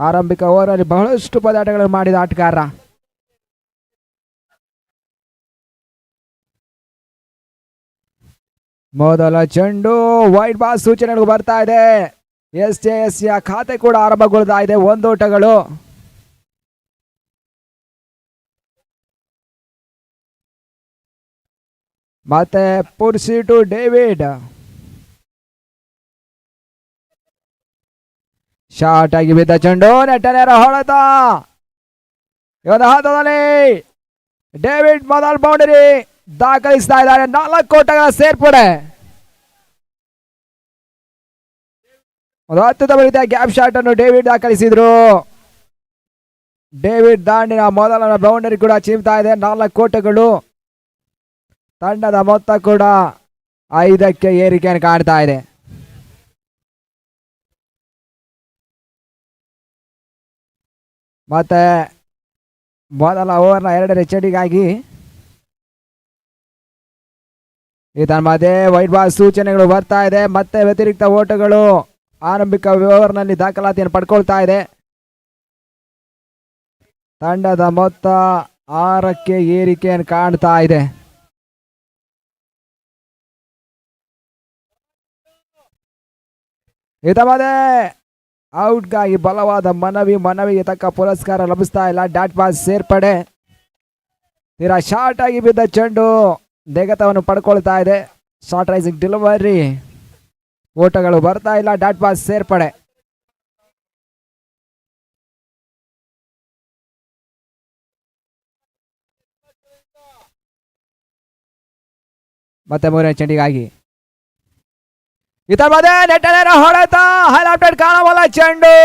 ಆರಂಭಿಕ ಓವರಲ್ಲಿ ಬಹಳಷ್ಟು ಪದಾಟಗಳನ್ನು ಮಾಡಿದ ಆಟಗಾರ. ಮೊದಲ ಚೆಂಡು ವೈಟ್ ಬಾಲ್ ಸೂಚನೆಗಳು ಬರ್ತಾ ಇದೆ. SJSC ಖಾತೆ ಕೂಡ ಆರಂಭಗೊಳ್ತಾ ಇದೆ. 1 ಓಟಗಳು. ಮತ್ತೆ ಪುರ್ಸಿಟು ಡೇವಿಡ್ ಶಾರ್ಟ್ ಆಗಿ ಬಿದ್ದ ಚೆಂಡು ನೆಟ್ಟನೇರ ಹೊಡೆತ. ಇವತ್ತು ಹಂತದಲ್ಲಿ ಡೇವಿಡ್ ಮೊದಲ ಬೌಂಡರಿ ದಾಖಲಿಸ್ತಾ ಇದ್ದಾರೆ. 4 ಓಟಗಳ ಸೇರ್ಪಡೆ. ಒಂದು ಅತ್ಯುತ್ತಮ ರೀತಿಯ ಗ್ಯಾಪ್ ಶಾಟ್ ಅನ್ನು ಡೇವಿಡ್ ದಾಖಲಿಸಿದ್ರು. ಡೇವಿಡ್ ದಾಂಡಿನ ಮೊದಲ ಬೌಂಡರಿ ಕೂಡ ಚಿಮ್ತಾ ಇದೆ. 4 ಓಟಗಳು. ತಂಡದ ಮೊತ್ತ ಕೂಡ 5ಕ್ಕೆ ಏರಿಕೆಯನ್ನು ಕಾಣ್ತಾ ಇದೆ. ಮತ್ತೆ ಮೊದಲ ಓವರ್ನ 2ನೇ ಚೆಂಡಿಗಾಗಿ ಇದರ ಮಧ್ಯೆ ವೈಟ್ ಬಾಲ್ ಸೂಚನೆಗಳು ಬರ್ತಾ ಇದೆ. ಮತ್ತೆ ವ್ಯತಿರಿಕ್ತ ಓಟಗಳು ಆರಂಭಿಕ ಓವರ್ನಲ್ಲಿ ದಾಖಲಾತಿಯನ್ನು ಪಡ್ಕೊಳ್ತಾ ಇದೆ. ತಂಡದ ಮೊತ್ತ 6ಕ್ಕೆ ಏರಿಕೆಯನ್ನು ಕಾಣ್ತಾ ಇದೆ. ಇದಮದೆ ಔಟ್ಗಾಗಿ ಬಲವಾದ ಮನವಿಗೆ ತಕ್ಕ ಪುರಸ್ಕಾರ ಲಭಿಸ್ತಾ ಇಲ್ಲ. ಡಾಟ್ ಬಾಲ್ ಸೇರ್ಪಡೆ. ತೀರಾ ಶಾರ್ಟ್ ಆಗಿ ಬಿದ್ದ ಚೆಂಡು ನೆಗೆತವನ್ನು ಪಡ್ಕೊಳ್ತಾ ಇದೆ. Short rising delivery. ಓಟಗಳು ಬರ್ತಾ ಇಲ್ಲ. ಡಾಟ್ ಬಾಲ್ ಸೇರ್ಪಡೆ. ಮತ್ತೆ 3ನೇ ಚೆಂಡಿಗಾಗಿ ಇದರ ಮಧ್ಯೆ ನೆಟ್ಟನೇರ ಹೊಡೆತ. ಹೈಲೈಟೆಡ್ ಕಾಣಬಲ್ಲ ಚೆಂಡು.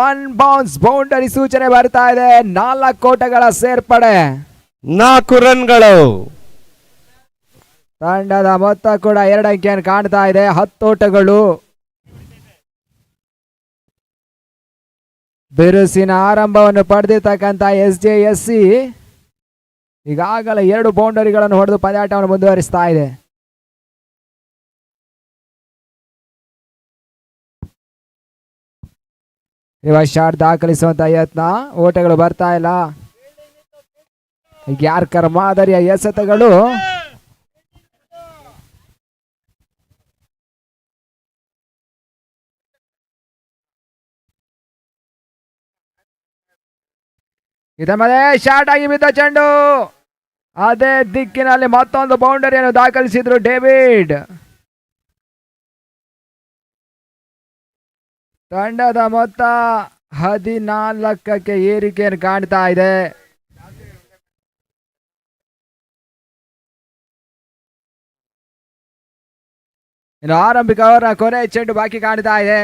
1 ಬೌನ್ಸ್ ಬೌಂಡರಿ ಸೂಚನೆ ಬರ್ತಾ ಇದೆ. 4 ಓಟಗಳ ಸೇರ್ಪಡೆ. 4 ರನ್ಗಳು. ತಂಡದ ಮೊತ್ತ ಕೂಡ 2 ಅಂಕಿಯನ್ನು ಕಾಣ್ತಾ ಇದೆ. 10 ಓಟಗಳು. ಬಿರುಸಿನ ಆರಂಭವನ್ನು ಪಡೆದಿರ್ತಕ್ಕಂಥ SJSC ಈಗಾಗಲೇ 2 ಬೌಂಡರಿಗಳನ್ನು ಹೊಡೆದು ಪಂದ್ಯಾಟವನ್ನು ಮುಂದುವರಿಸ್ತಾ ಇದೆ. ರಿವರ್ಸ್ ಶಾಟ್ ದಾಖಲಿಸುವಂತ ಯತ್ನ. ಓಟಗಳು ಬರ್ತಾ ಇಲ್ಲ. ಯಾರ್ಕರ್ ಮಾದರಿಯ ಎಸೆತಗಳು ಇದರ ಮೇಲೆ ಶಾರ್ಟ್ ಆಗಿ ಬಿದ್ದ ಚೆಂಡು. ಅದೇ ದಿಕ್ಕಿನಲ್ಲಿ ಮತ್ತೊಂದು ಬೌಂಡರಿಯನ್ನು ದಾಖಲಿಸಿದ್ರು ಡೇವಿಡ್. ತಂಡದ ಮೊತ್ತ 14ಕ್ಕೆ ಏರಿಕೆಯನ್ನು ಕಾಣ್ತಾ ಇದೆ. ಇನ್ನು ಆರಂಭಿಕ ಅವರ ಕೊನೆ ಚೆಂಡು ಬಾಕಿ ಕಾಣ್ತಾ ಇದೆ.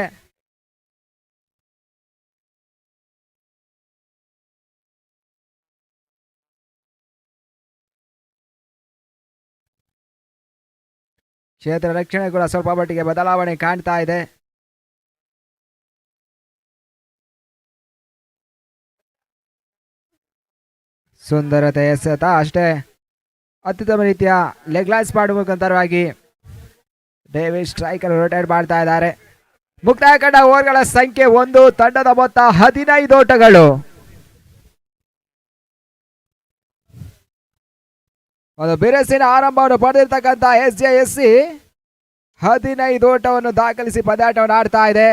ಕ್ಷೇತ್ರ ರಕ್ಷಣೆ ಕೂಡ ಸ್ವಲ್ಪ ಮಟ್ಟಿಗೆ ಬದಲಾವಣೆ ಕಾಣ್ತಾ ಇದೆ. ಸುಂದರತೆ ಎಸೆತ ಅಷ್ಟೇ. ಅತ್ಯುತ್ತಮ ರೀತಿಯ ಲೆಗ್ ಲೈನ್ಸ್ ಮಾಡುವಂತರವಾಗಿ ಡೇವಿಡ್ ಸ್ಟ್ರೈಕರ್ ರೊಟೇಟ್ ಮಾಡ್ತಾ ಇದ್ದಾರೆ. ಮುಕ್ತಾಯ ಕಂಡ ಓವರ್ಗಳ ಸಂಖ್ಯೆ 1. ತಂಡದ ಮೊತ್ತ 15 ಓಟಗಳು. ಒಂದು ಬಿರುಸಿನ ಆರಂಭವನ್ನು ಪಡೆದಿರ್ತಕ್ಕಂಥ SJSC 15 ಓಟವನ್ನು ದಾಖಲಿಸಿ ಪಂದ್ಯಾಟವನ್ನು ಆಡ್ತಾ ಇದೆ.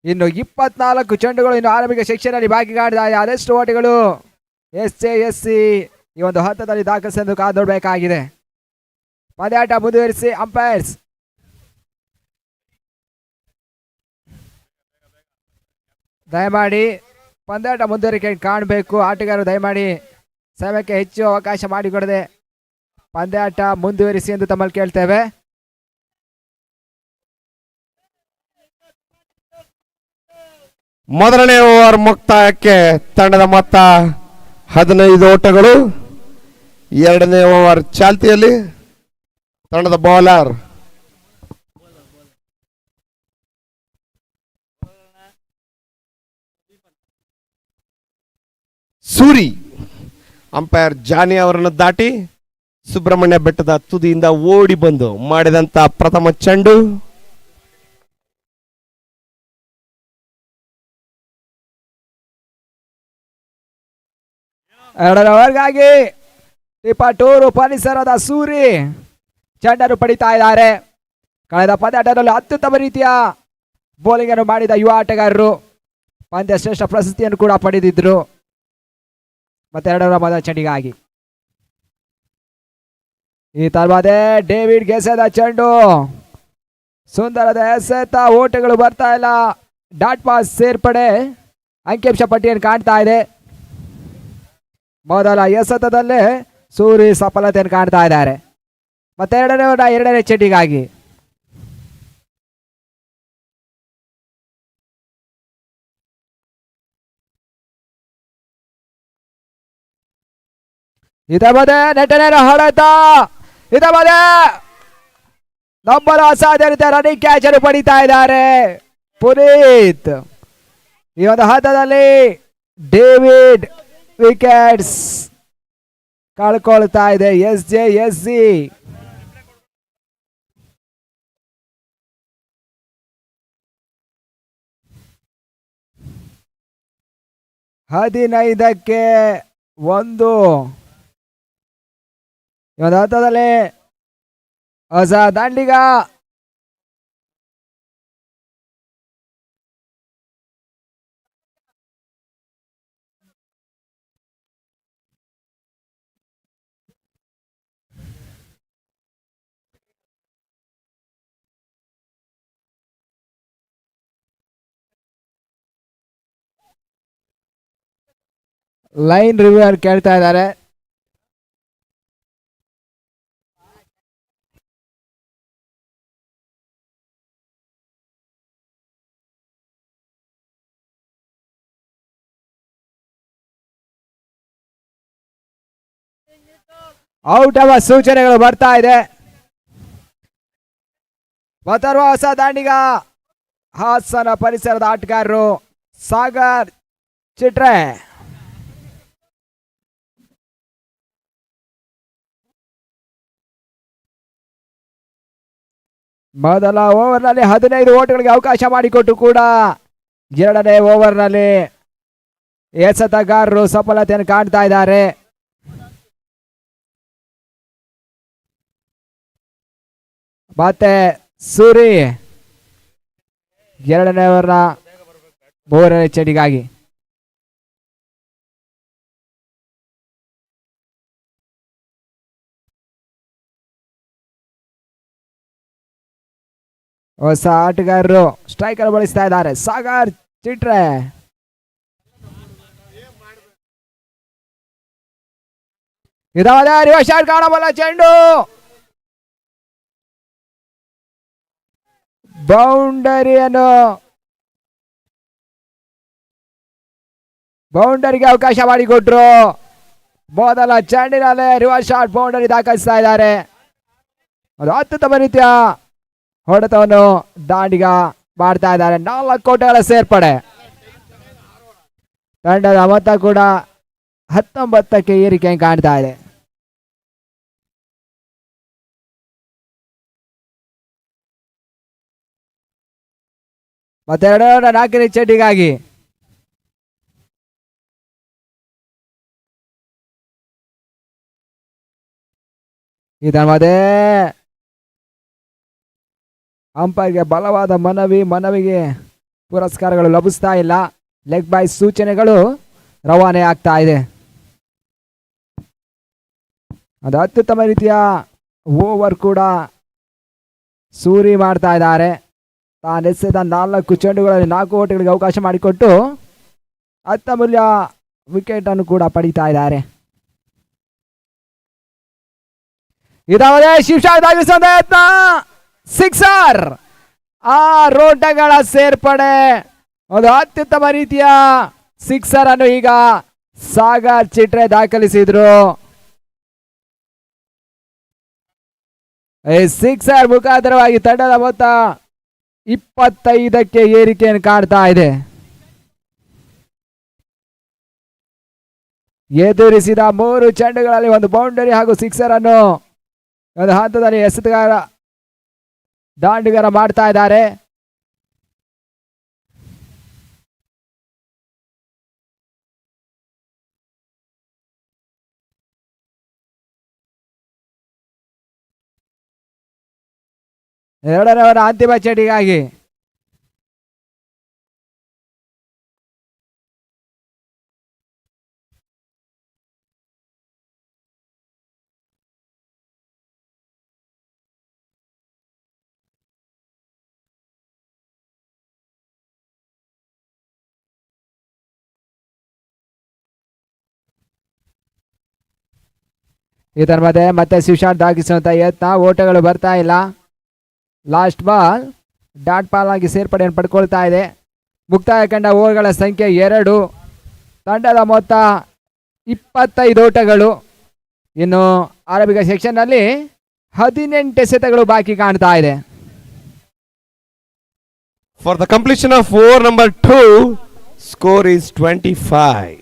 ಇನ್ನು 24 ಚೆಂಡುಗಳು ಇನ್ನು ಆರಂಭಿಕ ಸೆಕ್ಷನ್ ಅಲ್ಲಿ ಬಾಕಿ ಕಾಣ್ತಾ ಇದೆ. ಅದೆಷ್ಟು ಓಟಗಳು SJSC ಈ ಒಂದು ಹಂತದಲ್ಲಿ ದಾಖಲಿಸಲು ಕಾದೊಡ್ಬೇಕಾಗಿದೆ. ಪಂದ್ಯಾಟ ಮುಂದುವರಿಸಿ ಅಂಪೈರ್ಸ್. ದಯಮಾಡಿ ಪಂದ್ಯಾಟ ಮುಂದುವರಿಕೆ ಕಾಣಬೇಕು. ಆಟಗಾರರು ದಯಮಾಡಿ ಸಮಯಕ್ಕೆ ಹೆಚ್ಚು ಅವಕಾಶ ಮಾಡಿಕೊಡದೆ ಪಂದ್ಯಾಟ ಮುಂದುವರಿಸಿ ಎಂದು ತಮ್ಮಲ್ಲಿ ಕೇಳ್ತೇವೆ. ಮೊದಲನೇ ಓವರ್ ಮುಕ್ತಾಯಕ್ಕೆ ತಂಡದ ಮೊತ್ತ 15 ಓಟಗಳು. 2ನೇ ಓವರ್ ಚಾಲ್ತಿಯಲ್ಲಿ. ತಂಡದ ಬೌಲರ್ ಸೂರಿ ಅಂಪೈರ್ ಜಾನಿ ಅವರನ್ನು ದಾಟಿ ಸುಬ್ರಹ್ಮಣ್ಯ ಬೆಟ್ಟದ ತುದಿಯಿಂದ ಓಡಿ ಬಂದು ಮಾಡಿದಂತ ಪ್ರಥಮ ಚೆಂಡು ಎರಡರ ಓವರ್ಗಾಗಿ ಟಿಪಟೂರು ಪರಿಸರದ ಸೂರಿ ಚೆಂಡನ್ನು ಪಡಿತಾ ಇದ್ದಾರೆ. ಕಳೆದ ಪಂದ್ಯಾಟದಲ್ಲಿ ಅತ್ಯುತ್ತಮ ರೀತಿಯ ಬೌಲಿಂಗ್ ಅನ್ನು ಮಾಡಿದ ಯುವ ಆಟಗಾರರು ಪಂದ್ಯ ಶ್ರೇಷ್ಠ ಪ್ರಶಸ್ತಿಯನ್ನು ಕೂಡ ಪಡೆದಿದ್ರು. ಮತ್ತೆ ಎರಡರ ಮೊದಲ ಚೆಂಡಿಗಾಗಿ ಈ ತರವಾದೆ ಡೇವಿಡ್ ಗೆಸೆದ ಚೆಂಡು ಸುಂದರದ ಎಸೆತ, ಓಟಗಳು ಬರ್ತಾ ಇಲ್ಲ. ಡಾಟ್ ಪಾಸ್ ಸೇರ್ಪಡೆ ಅಂಕಿಅಂಶ ಪಟ್ಟಿಯನ್ನು ಕಾಣ್ತಾ ಇದೆ. ಮೊದಲ ಎಸೆತದಲ್ಲೇ ಸೂರಿ ಸಫಲತೆಯನ್ನು ಕಾಣ್ತಾ ಇದ್ದಾರೆ. ಮತ್ತೆ ಎರಡನೇ ಚೆಂಡಿಗಾಗಿ ಇದ ಬದೆ ನೆಟ್ಟನೇರ ಹೊಡೆತ, ಇದ ಬದೆ ನಂಬಲು ಅಸಾಧ್ಯ ರೀತಿಯ ರನ್ನಿಂಗ್ ಕ್ಯಾಚ್ ಅನ್ನು ಪಡಿತಾ ಇದ್ದಾರೆ ಪುನೀತ್. ಈ ಒಂದು ಹಂತದಲ್ಲಿ ಡೇವಿಡ್ ವಿಕೆಟ್ಸ್ ಕಳ್ಕೊಳ್ತಾ ಇದೆ SJSC. ಹದಿನೈದಕ್ಕೆ 1 ಈ ಒಂದು ಹಂತದಲ್ಲಿ ಹೊಸ ದಾಂಡಿಗ ಲೈನ್ ರಿವ್ಯೂ ಕೇಳ್ತಾ ಇದ್ದಾರೆ. ಔಟ್ ಆಗುವ ಸೂಚನೆಗಳು ಬರ್ತಾ ಇದೆ. ಬರುವ ಹೊಸ ದಾಂಡಿಗ ಹಾಸನ ಪರಿಸರದ ಆಟಗಾರರು ಸಾಗರ್ ಚಿಟ್ರೆ. ಮೊದಲ ಓವರ್ನಲ್ಲಿ 15 ಓಟಗಳಿಗೆ ಅವಕಾಶ ಮಾಡಿಕೊಟ್ಟು ಕೂಡ ಎರಡನೇ ಓವರ್ನಲ್ಲಿ ಎಸೆತಗಾರರು ಸಫಲತೆಯನ್ನು ಕಾಣ್ತಾ ಇದ್ದಾರೆ. ಮತ್ತೆ ಸೂರಿ ಎರಡನೇ ಓವರ್ನ 3ನೇ ಚೆಂಡಿಗಾಗಿ ಹೊಸ ಆಟಗಾರರು ಸ್ಟ್ರೈಕರ್ ಬಳಸ್ತಾ ಇದ್ದಾರೆ. ಸಾಗರ್ ಚಿಟ್ರೆ ಇದಾದ ಶಾಟ್ ಕಾಣಬಲ್ಲ ಚೆಂಡು ಬೌಂಡರಿಗೆ ಅವಕಾಶ ಮಾಡಿಕೊಟ್ರು. ಮೊದಲ ಚೆಂಡಿನಲ್ಲೇ ರಿವರ್ಸ್ ಶಾಟ್ ಬೌಂಡರಿ ದಾಖಲಿಸ್ತಾ ಇದ್ದಾರೆ. ಅದು ಅತ್ಯುತ್ತಮ ರೀತಿಯ ಹೊಡೆತವನ್ನು ದಾಂಡಿಗ ಮಾಡ್ತಾ ಇದ್ದಾರೆ. 4 ಓಟಗಳ ಸೇರ್ಪಡೆ. ತಂಡದ ಮೊತ್ತ ಕೂಡ 19ಕ್ಕೆ ಏರಿಕೆ ಕಾಣ್ತಾ ಇದೆ. ಮತ್ತೆ 4ನೇ ಚೆಂಡಿಗಾಗಿ ಇದಲ್ಲದೆ ಅಂಪೈರ್ಗೆ ಬಲವಾದ ಮನವಿಗೆ ಪುರಸ್ಕಾರಗಳು ಲಭಿಸ್ತಾ ಇಲ್ಲ. ಲೆಗ್ ಬೈ ಸೂಚನೆಗಳು ರವಾನೆ ಆಗ್ತಾ ಇದೆ. ಅದು ಅತ್ಯುತ್ತಮ ರೀತಿಯ ಓವರ್ ಕೂಡ ಸೂರಿ ಮಾಡ್ತಾ ಇದ್ದಾರೆ. ತಾನೆಸೆದ 4 ಚೆಂಡುಗಳಲ್ಲಿ 4 ಓಟಗಳಿಗೆ ಅವಕಾಶ ಮಾಡಿಕೊಟ್ಟು ಅತ್ಯಮೂಲ್ಯ ವಿಕೆಟ್ ಅನ್ನು ಕೂಡ ಪಡಿತಾ ಇದ್ದಾರೆ. ಇದಾವದೇ ಶಿವಶಾದಾಗಿಸದ ಯತ್ನ, ಸಿಕ್ಸರ್. ಆ ರೋಟಗಳ ಸೇರ್ಪಡೆ, ಒಂದು ಅತ್ಯುತ್ತಮ ರೀತಿಯ ಸಿಕ್ಸರ್ ಅನ್ನು ಈಗ ಸಾಗರ್ ಚಿಟ್ರೆ ದಾಖಲಿಸಿದ್ರು. ಈ ಸಿಕ್ಸರ್ ಮುಖಾಂತರವಾಗಿ ತಂಡದ ಮೊತ್ತ 25ಕ್ಕೆ ಏರಿಕೆಯನ್ನು ಕಾಣ್ತಾ ಇದೆ. ಎದುರಿಸಿದ 3 ಚೆಂಡುಗಳಲ್ಲಿ 1 ಬೌಂಡರಿ ಹಾಗೂ ಸಿಕ್ಸರ್ ಅನ್ನು ಒಂದು ಹಂತದಲ್ಲಿ ಎಸೆತಗಾರ ದಾಂಡಿಗರ ಮಾಡ್ತಾ ಇದ್ದಾರೆ. ಎರಡನೇ ಅವರ ಅಂತಿಮ ಚೆಂಡಿಗಾಗಿ ಇದರ ಮಧ್ಯೆ ಮತ್ತೆ ಶಿವಶಾಂತ್ ದಾಗಿಸುವಂತ ಯತ್ನ, ಓಟಗಳು ಬರ್ತಾ ಇಲ್ಲ. ಲಾಸ್ಟ್ ಬಾಲ್ ಡಾಟ್ ಬಾಲ್ ಆಗಿ ಸೇರ್ಪಡೆಯನ್ನು ಪಡ್ಕೊಳ್ತಾ ಇದೆ. ಮುಕ್ತಾಯ ಕಂಡ ಓವರ್ಗಳ ಸಂಖ್ಯೆ 2. ತಂಡದ ಮೊತ್ತ 25 ಓಟಗಳು. ಇನ್ನು ಆರಂಭಿಕ ಸೆಕ್ಷನ್ ನಲ್ಲಿ 18 ಎಸೆತಗಳು ಬಾಕಿ ಕಾಣ್ತಾ ಇದೆ. For the completion of over number 2, score is 25.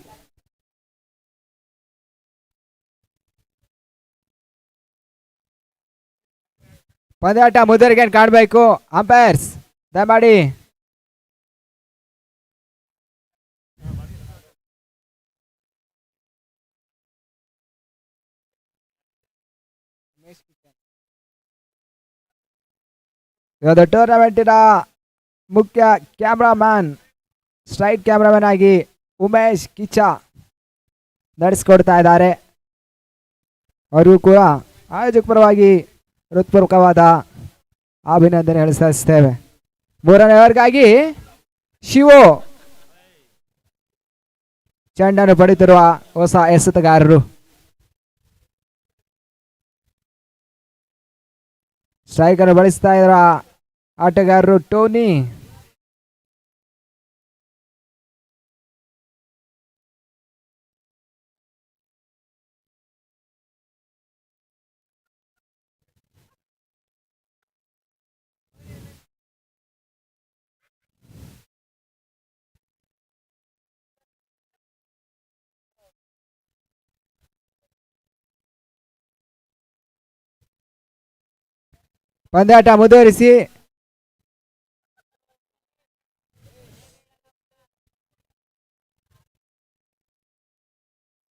ಪಂದ್ಯಾಟ ಮುದುರಿಗೆ ಕಾಣಬೇಕು. ಅಂಪೈರ್ಸ್ ದಯಮಾಡಿ ಇವತ್ತು ಟೂರ್ನಮೆಂಟಿನ ಮುಖ್ಯ ಕ್ಯಾಮ್ರಾಮ್ಯಾನ್, ಸ್ಟ್ರೈಟ್ ಕ್ಯಾಮ್ರಾಮನ್ ಆಗಿ ಉಮೇಶ್ ಕಿಚ್ಚ ನಡೆಸಿಕೊಡ್ತಾ ಇದ್ದಾರೆ. ಅವರು ಕೂಡ ಆಯೋಜಕ ಪರವಾಗಿ ಹೃತ್ಪೂರ್ವಕವಾದ ಅಭಿನಂದನೆ ಸಲ್ಲಿಸುತ್ತೇವೆ. ಮೂರನೇ ಓವರ್ಗಾಗಿ ಶಿವು ಚೆಂಡನ್ನು ಪಡೆಯುತ್ತಿರುವ ಹೊಸ ಎಸೆತಗಾರರು. ಸ್ಟ್ರೈಕ್ ಅನ್ನು ಬಳಸ್ತಾ ಇರುವ ಆಟಗಾರರು ಟೋನಿ. ಪಂದ್ಯಾಟ ಮುಂದುವರಿಸಿ.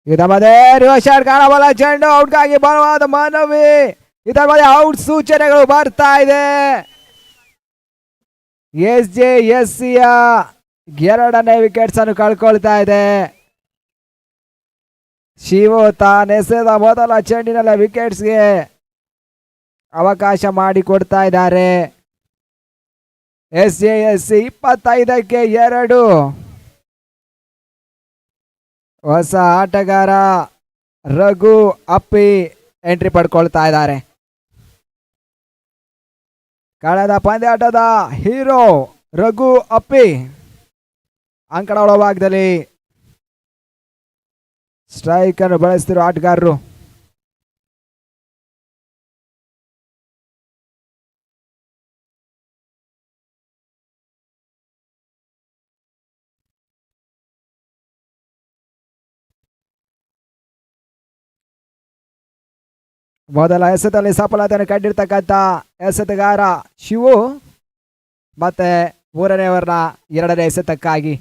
ಇದರ ಮಧ್ಯೆ ರಿವರ್ಸ್ ಶಾಟ್ ಕಾಣಬಲ್ಲ, ಚೆಂಡು ಔಟ್ಗಾಗಿ ಬಲವಾದ ಮನವಿ. ಇದರ ಮಧ್ಯೆ ಔಟ್ ಸೂಚನೆಗಳು ಬರ್ತಾ ಇದೆ. SJSC ಎರಡನೇ ವಿಕೆಟ್ಸ್ ಅನ್ನು ಕಳ್ಕೊಳ್ತಾ ಇದೆ. ಶಿವು ತಾನೆಸೆದ ಮೊದಲ ಚೆಂಡಿನಲ್ಲಿ ವಿಕೆಟ್ಸ್ಗೆ ಅವಕಾಶ ಮಾಡಿಕೊಡ್ತಾ ಇದ್ದಾರೆ. SJSC 25ಕ್ಕೆ 2. ಹೊಸ ಆಟಗಾರ ರಘು ಅಪ್ಪಿ ಎಂಟ್ರಿ ಪಡ್ಕೊಳ್ತಾ ಇದ್ದಾರೆ. ಕಳೆದ ಪಂದ್ಯಾಟದ ಹೀರೋ ರಘು ಅಪ್ಪಿ ಅಂಕಣ ಒಳಭಾಗದಲ್ಲಿ ಸ್ಟ್ರೈಕ್ ಅನ್ನು ಬಳಸ್ತಿರುವ ಆಟಗಾರರು. ಮೊದಲ ಎಸೆತದಲ್ಲಿ ಸಫಲತೆಯನ್ನು ಕಂಡಿರ್ತಕ್ಕಂಥ ಎಸೆತಗಾರ ಶಿವು ಮತ್ತೆ ಮೂರನೇ ಓವರ್ನ ಎರಡನೇ ಎಸೆತಕ್ಕಾಗಿ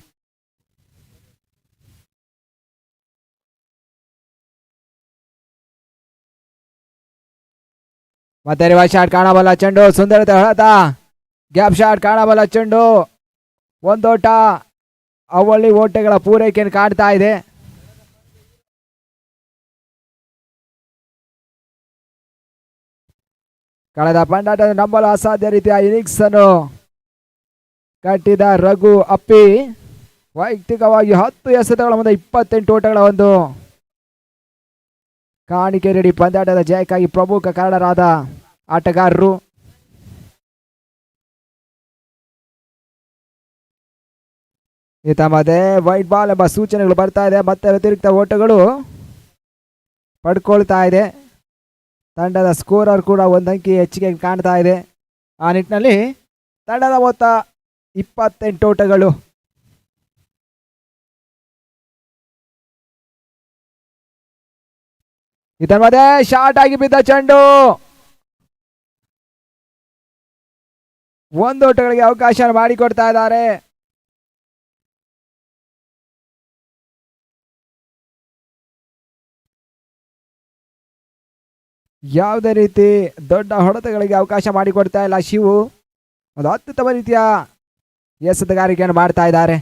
ಮತ್ತೆ ರಿವರ್ಸ್ ಶಾಟ್ ಕಾಣಬಲ್ಲ, ಚೆಂಡು ಸುಂದರತೆ ಹೊಡೆತ, ಗ್ಯಾಪ್ ಶಾಟ್ ಕಾಣಬಲ್ಲ, ಚೆಂಡು ಒಂದೋಟ ಅವಳಿ ಓಟಗಳ ಪೂರೈಕೆಯನ್ನು ಕಾಣ್ತಾ ಇದೆ. ಕಳೆದ ಪಂದ್ಯಾಟದ ನಂಬಲು ಅಸಾಧ್ಯ ರೀತಿಯ ಇನ್ನಿಂಗ್ಸ್ ಅನ್ನು ಕಟ್ಟಿದ ರಘು ಅಪ್ಪಿ ವೈಯಕ್ತಿಕವಾಗಿ 10 ಎಸೆತಗಳ ಮುಂದೆ 28 ಓಟಗಳ ಒಂದು ಕಾಣಿಕೆ ನೀಡಿ ಪಂದ್ಯಾಟದ ಜಯಕ್ಕಾಗಿ ಪ್ರಮುಖ ಕಾರಣರಾದ ಆಟಗಾರರು. ಈತ ಮಧ್ಯೆ ವೈಟ್ ಬಾಲ್ ಎಂಬ ಸೂಚನೆಗಳು ಬರ್ತಾ ಇದೆ. ಮತ್ತೆ ವ್ಯತಿರಿಕ್ತ ಓಟಗಳು ಪಡ್ಕೊಳ್ತಾ ಇದೆ. ತಂಡದ ಸ್ಕೋರರ್ ಕೂಡ ಒಂದು ಅಂಕಿ ಹೆಚ್ಚಿಗೆ ಕಾಣ್ತಾ ಇದೆ. ಆ ನಿಟ್ಟಿನಲ್ಲಿ ತಂಡದ ಮೊತ್ತ 28 ಓಟಗಳು. ಇದರ ಮಧ್ಯೆ ಶಾರ್ಟ್ ಆಗಿ ಬಿದ್ದ ಚೆಂಡು, 1 ಓಟಗಳಿಗೆ ಅವಕಾಶ ಮಾಡಿಕೊಡ್ತಾ ಇದ್ದಾರೆ. ಯಾವುದೇ ರೀತಿ ದೊಡ್ಡ ಹೊಡೆತಗಳಿಗೆ ಅವಕಾಶ ಮಾಡಿಕೊಡ್ತಾ ಇಲ್ಲ ಶಿವು. ಒಂದು ಅತ್ಯುತ್ತಮ ರೀತಿಯ ಎಸೆತಗಾರಿಕೆಯನ್ನು ಮಾಡ್ತಾ ಇದ್ದಾರೆ.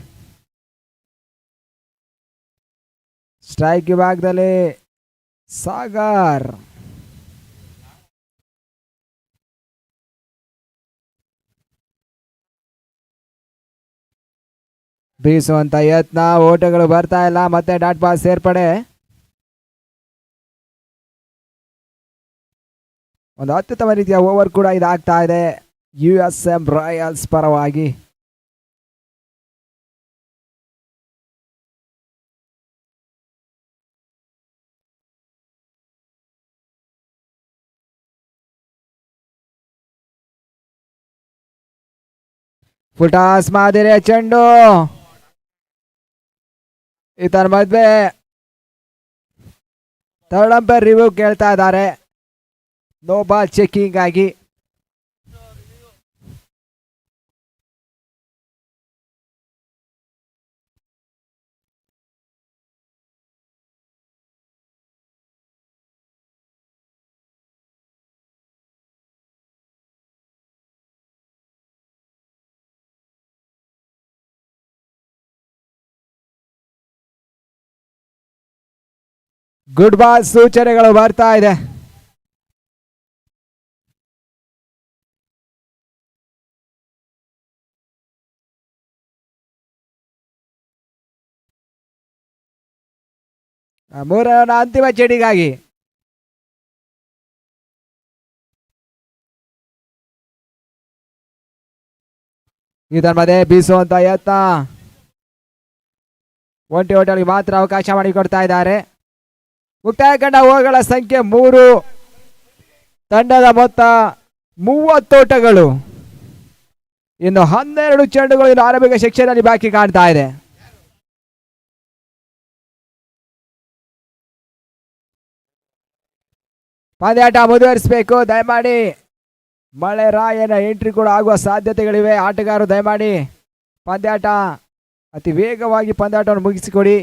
ಸ್ಟ್ರೈಕ್ ವಿಭಾಗದಲ್ಲಿ ಸಾಗರ್ ಬೀಸುವಂತ ಯತ್ನ, ಓಟಗಳು ಬರ್ತಾ ಇಲ್ಲ. ಮತ್ತೆ ಡಾಟ್ ಬಾಲ್ ಸೇರ್ಪಡೆ. ಒಂದು ಅತ್ಯುತ್ತಮ ರೀತಿಯ ಓವರ್ ಕೂಡ ಇದಾಗ್ತಾ ಇದೆ USM ರಾಯಲ್ಸ್ ಪರವಾಗಿ. ಫುಟಾಸ್ ಮಾದಿರಿಯ ಚೆಂಡು. ಇದರ ಮಧ್ಯೆ ಥರ್ಡ್ ಅಂಪೈರ್ ರಿವ್ಯೂ ಕೇಳ್ತಾ ಇದ್ದಾರೆ ನೋ ಬಾಲ್ ಚೆಕಿಂಗ್ ಆಗಿ. ಗುಡ್ ಬಾಲ್ ಸೂಚನೆಗಳು ಬರ್ತಾ ಇದೆ. ಮೂರನೇ ಅಂತಿಮ ಚೆಡಿಗಾಗಿ ಇದರ ಮಧ್ಯೆ ಬೀಸುವಂತ ಯತ್ನ. ಒಂಟಿ ಓಟಗಳಿಗೆ ಮಾತ್ರ ಅವಕಾಶ ಮಾಡಿಕೊಡ್ತಾ ಇದ್ದಾರೆ. ಮುಕ್ತಾಯ ಕಂಡ ಓವರ್ಗಳ ಸಂಖ್ಯೆ 3. ತಂಡದ ಮೊತ್ತ 30 ಓಟಗಳು. ಇನ್ನು 12 ಚೆಂಡುಗಳು ಇನ್ನು ಆರಂಭಿಕ ಸೆಕ್ಷನ್ ಅಲ್ಲಿ ಬಾಕಿ ಕಾಣ್ತಾ ಇದೆ. ಪಂದ್ಯಾಟ ಮುಂದುವರಿಸಬೇಕು. ದಯಮಾಡಿ ಮಳೆ ರಾಯನ ಎಂಟ್ರಿ ಕೂಡ ಆಗುವ ಸಾಧ್ಯತೆಗಳಿವೆ. ಆಟಗಾರರು ದಯಮಾಡಿ ಪಂದ್ಯಾಟ ಅತಿ ವೇಗವಾಗಿ ಪಂದ್ಯಾಟವನ್ನು ಮುಗಿಸಿಕೊಡಿ.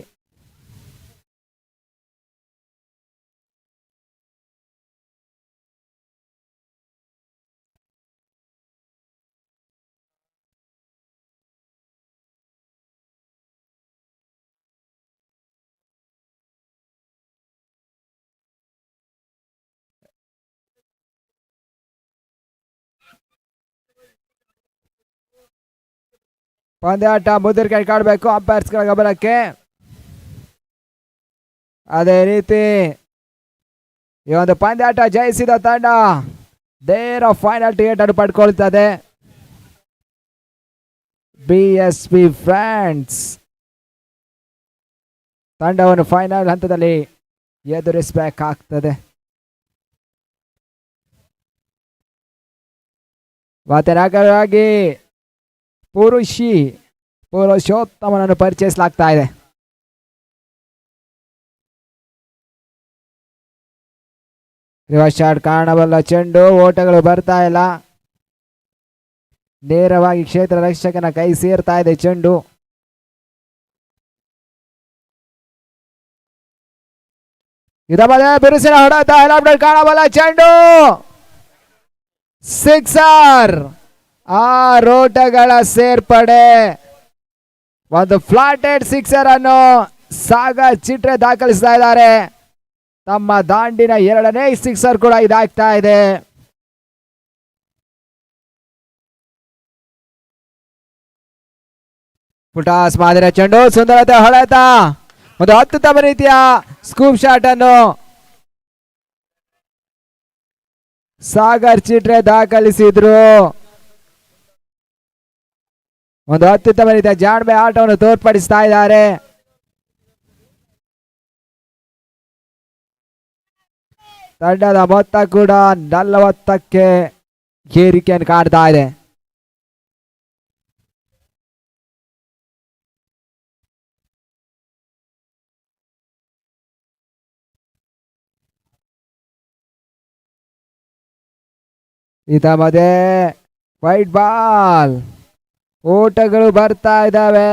ಪಂದ್ಯಾಟ ಮುದುರ್ಕೈ ಕಾಡಬೇಕು ಅಂಪೈರ್ಸ್ಗಳ ಗಮನಕ್ಕೆ. ಅದೇ ರೀತಿ ಈ ಒಂದು ಪಂದ್ಯಾಟ ಜಯಿಸಿದ ತಂಡ ನೇರ ಫೈನಲ್ ಟಿಕೆಟ್ ಅನ್ನು ಪಡ್ಕೊಳ್ತದೆ. BSP ಫ್ರಾನ್ಸ್ ತಂಡವನ್ನು ಫೈನಲ್ ಹಂತದಲ್ಲಿ ಎದುರಿಸಬೇಕಾಗ್ತದೆ. ವಾತನಾಗಿ ಪುರುಷೋತ್ತಮನನ್ನು ಪರಿಚಯಿಸಲಾಗ್ತಾ ಇದೆ. ರಿವರ್ಸ್ ಶಾಟ್ ಕಾಣಬಲ್ಲ ಚೆಂಡು. ಓಟಗಳು ಬರ್ತಾ ಇಲ್ಲ. ನೇರವಾಗಿ ಕ್ಷೇತ್ರ ರಕ್ಷಕನ ಕೈ ಸೇರ್ತಾ ಇದೆ ಚೆಂಡು. ಇದ ಮಧ್ಯೆ ಬಿರುಸಿನ ಹೊಡೆತ. ಕಾಣಬಲ್ಲ ಚೆಂಡು. ಸಿಕ್ಸರ್. 6 ಓಟಗಳ ಸೇರ್ಪಡೆ. ಒಂದು ಫ್ಲಾಟೆಡ್ ಸಿಕ್ಸರ್ ಅನ್ನು ಸಾಗರ್ ಚಿಟ್ರೆ ದಾಖಲಿಸ್ತಾ ಇದ್ದಾರೆ. ತಮ್ಮ ದಾಂಡಿನ 2ನೇ ಸಿಕ್ಸರ್ ಕೂಡ ಇದಾಗ್ತಾ ಇದೆ. ಪುಟಾಸ್ ಮಾದಿರ ಚೆಂಡು. ಸುಂದರತೆ ಹೊಳೆತ. ಒಂದು ಅತ್ಯುತ್ತಮ ರೀತಿಯ ಸ್ಕೂಪ್ ಶಾಟ್ ಅನ್ನು ಸಾಗರ್ ಚಿಟ್ರೆ ದಾಖಲಿಸಿದ್ರು. ಒಂದು ಅತ್ಯುತ್ತಮ ರೀತಿಯ ಜಾಣ್ಮೆ ಆಟವನ್ನು ತೋರ್ಪಡಿಸ್ತಾ ಇದ್ದಾರೆ. ತಂಡದ ಮೊತ್ತ ಕೂಡ 40ಕ್ಕೆ ಏರಿಕೆಯನ್ನು ಕಾಣ್ತಾ ಇದೆ. ಈತ ಮಧ್ಯೆ ವೈಟ್ ಬಾಲ್. ಓಟಗಳು ಬರ್ತಾ ಇದ್ದಾವೆ.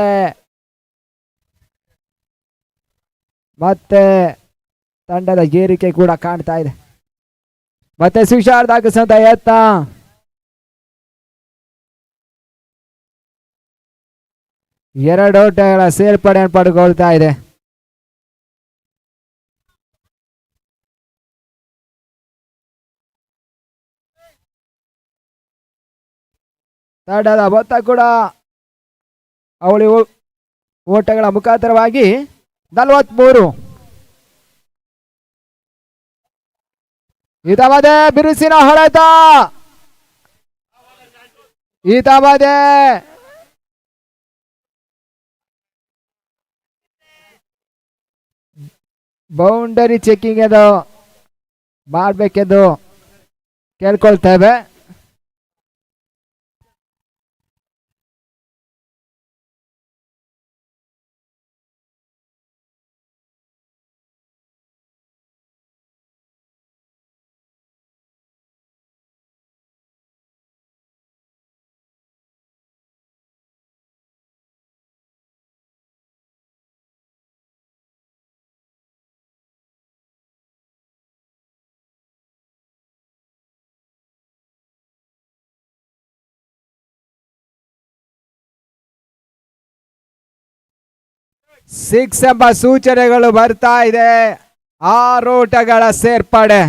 ಮತ್ತೆ ತಂಡದ ಏರಿಕೆ ಕೂಡ ಕಾಣ್ತಾ ಇದೆ. ಮತ್ತೆ ಶಿಕ್ಷಾರ್ ದಾಖಲಿಸುವಂತ ಯತ್ನ. ಎರಡು ಓಟಗಳ ಸೇರ್ಪಡೆಯನ್ನು ಪಡೆದುಕೊಳ್ತಾ ಇದೆ. ತಂಡದ ಮೊತ್ತ ಕೂಡ ಅವಳಿ ಓಟಗಳ ಮುಖಾಂತರವಾಗಿ 43. ಇದಾವದೆ ಬಿರುಸಿನ ಹೊಡೆತ. ಇದಾವದೆ ಬೌಂಡರಿ ಚೆಕಿಂಗ್ ಅದು ಮಾಡಬೇಕೆಂದು ಕೇಳ್ಕೊಳ್ತೇವೆ. ಸಿಕ್ಸ್ ಎಂಬ ಸೂಚನೆಗಳು ಬರ್ತಾ ಇದೆ. 6 ಓಟಗಳ ಸೇರ್ಪಡೆ.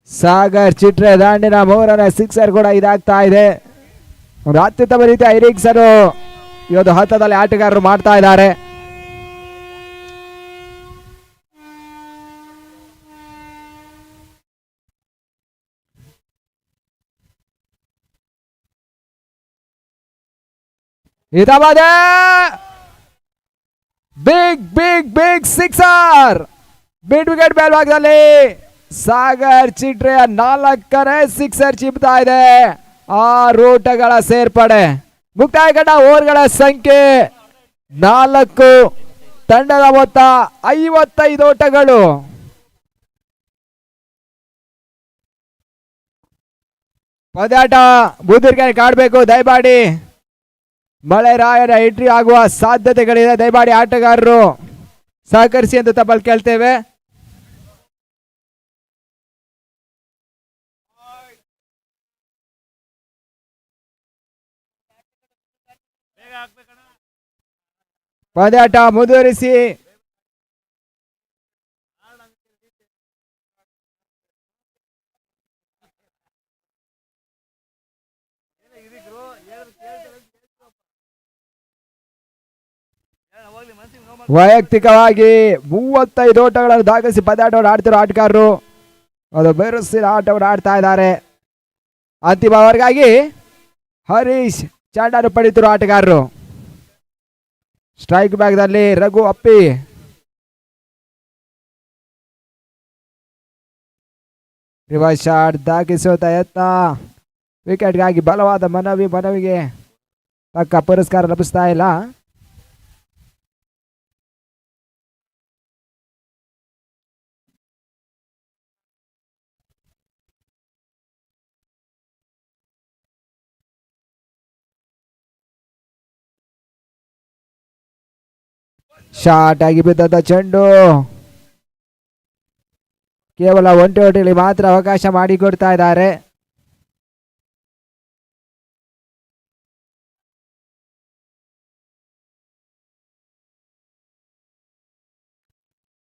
ಸಾಗರ್ ಚಿಟ್ರೆ ದಾಂಡಿನ 3ನೇ ಸಿಕ್ಸರ್ ಕೂಡ ಇದಾಗ್ತಾ ಇದೆ. ಒಂದು ಅತ್ಯುತ್ತಮ ರೀತಿಯ ಐರಿಕ್ಸರು ಇವತ್ತು ಹಂತದಲ್ಲಿ ಆಟಗಾರರು ಮಾಡ್ತಾ ಇದ್ದಾರೆ. ಇದಾವದೆ ಬಿಗ್ ಸಿಕ್ಸರ್. ಮಿಡ್ ವಿಕೆಟ್ ಮೇಲ್ಭಾಗದಲ್ಲಿ ಸಾಗರ್ ಚಿಟ್ರೆಯ 4ನೇ ಸಿಕ್ಸರ್ ಚಿಪ್ತಾ ಇದೆ. 6 ಓಟಗಳ ಸೇರ್ಪಡೆ. ಮುಕ್ತಾಯ ಕಂಡ ಓವರ್ಗಳ ಸಂಖ್ಯೆ 4. ತಂಡದ ಮೊತ್ತ 55 ಓಟಗಳು. ಪಂದ್ಯಾಟ ಬುದ್ಧಿರ್ಗೆ ಕಾಡಬೇಕು. ದಯಮಾಡಿ ಮಳೆ ರಾಯರ ಎಂಟ್ರಿ ಆಗುವ ಸಾಧ್ಯತೆಗಳಿದೆ. ದಯಮಾಡಿ ಆಟಗಾರರು ಸಹಕರಿಸಿ ಎಂದು ತಮ್ಮಲ್ಲಿ ಕೇಳ್ತೇವೆ. ಪಂದ್ಯಾಟ ಮುಂದುವರಿಸಿ. ವೈಯಕ್ತಿಕವಾಗಿ 35 ಓಟಗಳನ್ನು ದಾಖಲಿಸಿ ಪಂದ್ಯಾಟವನ್ನು ಆಡ್ತಿರೋ ಆಟಗಾರರು ಅದು ಬೆರಸಿನ ಆಟವನ್ನು ಆಡ್ತಾ ಇದ್ದಾರೆ. ಅಂತಿಮ ಓವರ್ಗಾಗಿ ಹರೀಶ್ ಚಾಂಡನ್ನು ಪಡೆಯುತ್ತಿರುವ ಆಟಗಾರರು. ಸ್ಟ್ರೈಕ್ ಬ್ಯಾಗ್ದಲ್ಲಿ ರಘು ಅಪ್ಪಿ. ರಿವರ್ಸ್ ಶಾಟ್ ದಾಖಲಿಸುವ ಯತ್ನ. ವಿಕೆಟ್ಗಾಗಿ ಬಲವಾದ ಮನವಿಗೆ ತಕ್ಕ ಪುರಸ್ಕಾರ ಲಭಿಸ್ತಾ ಇಲ್ಲ. ಶಾರ್ಟ್ ಆಗಿ ಬಿದ್ದಂತ ಚೆಂಡು ಕೇವಲ ಒಂಟಿ ಓಟಿಲಿ ಮಾತ್ರ ಅವಕಾಶ ಮಾಡಿಕೊಡ್ತಾ ಇದ್ದಾರೆ.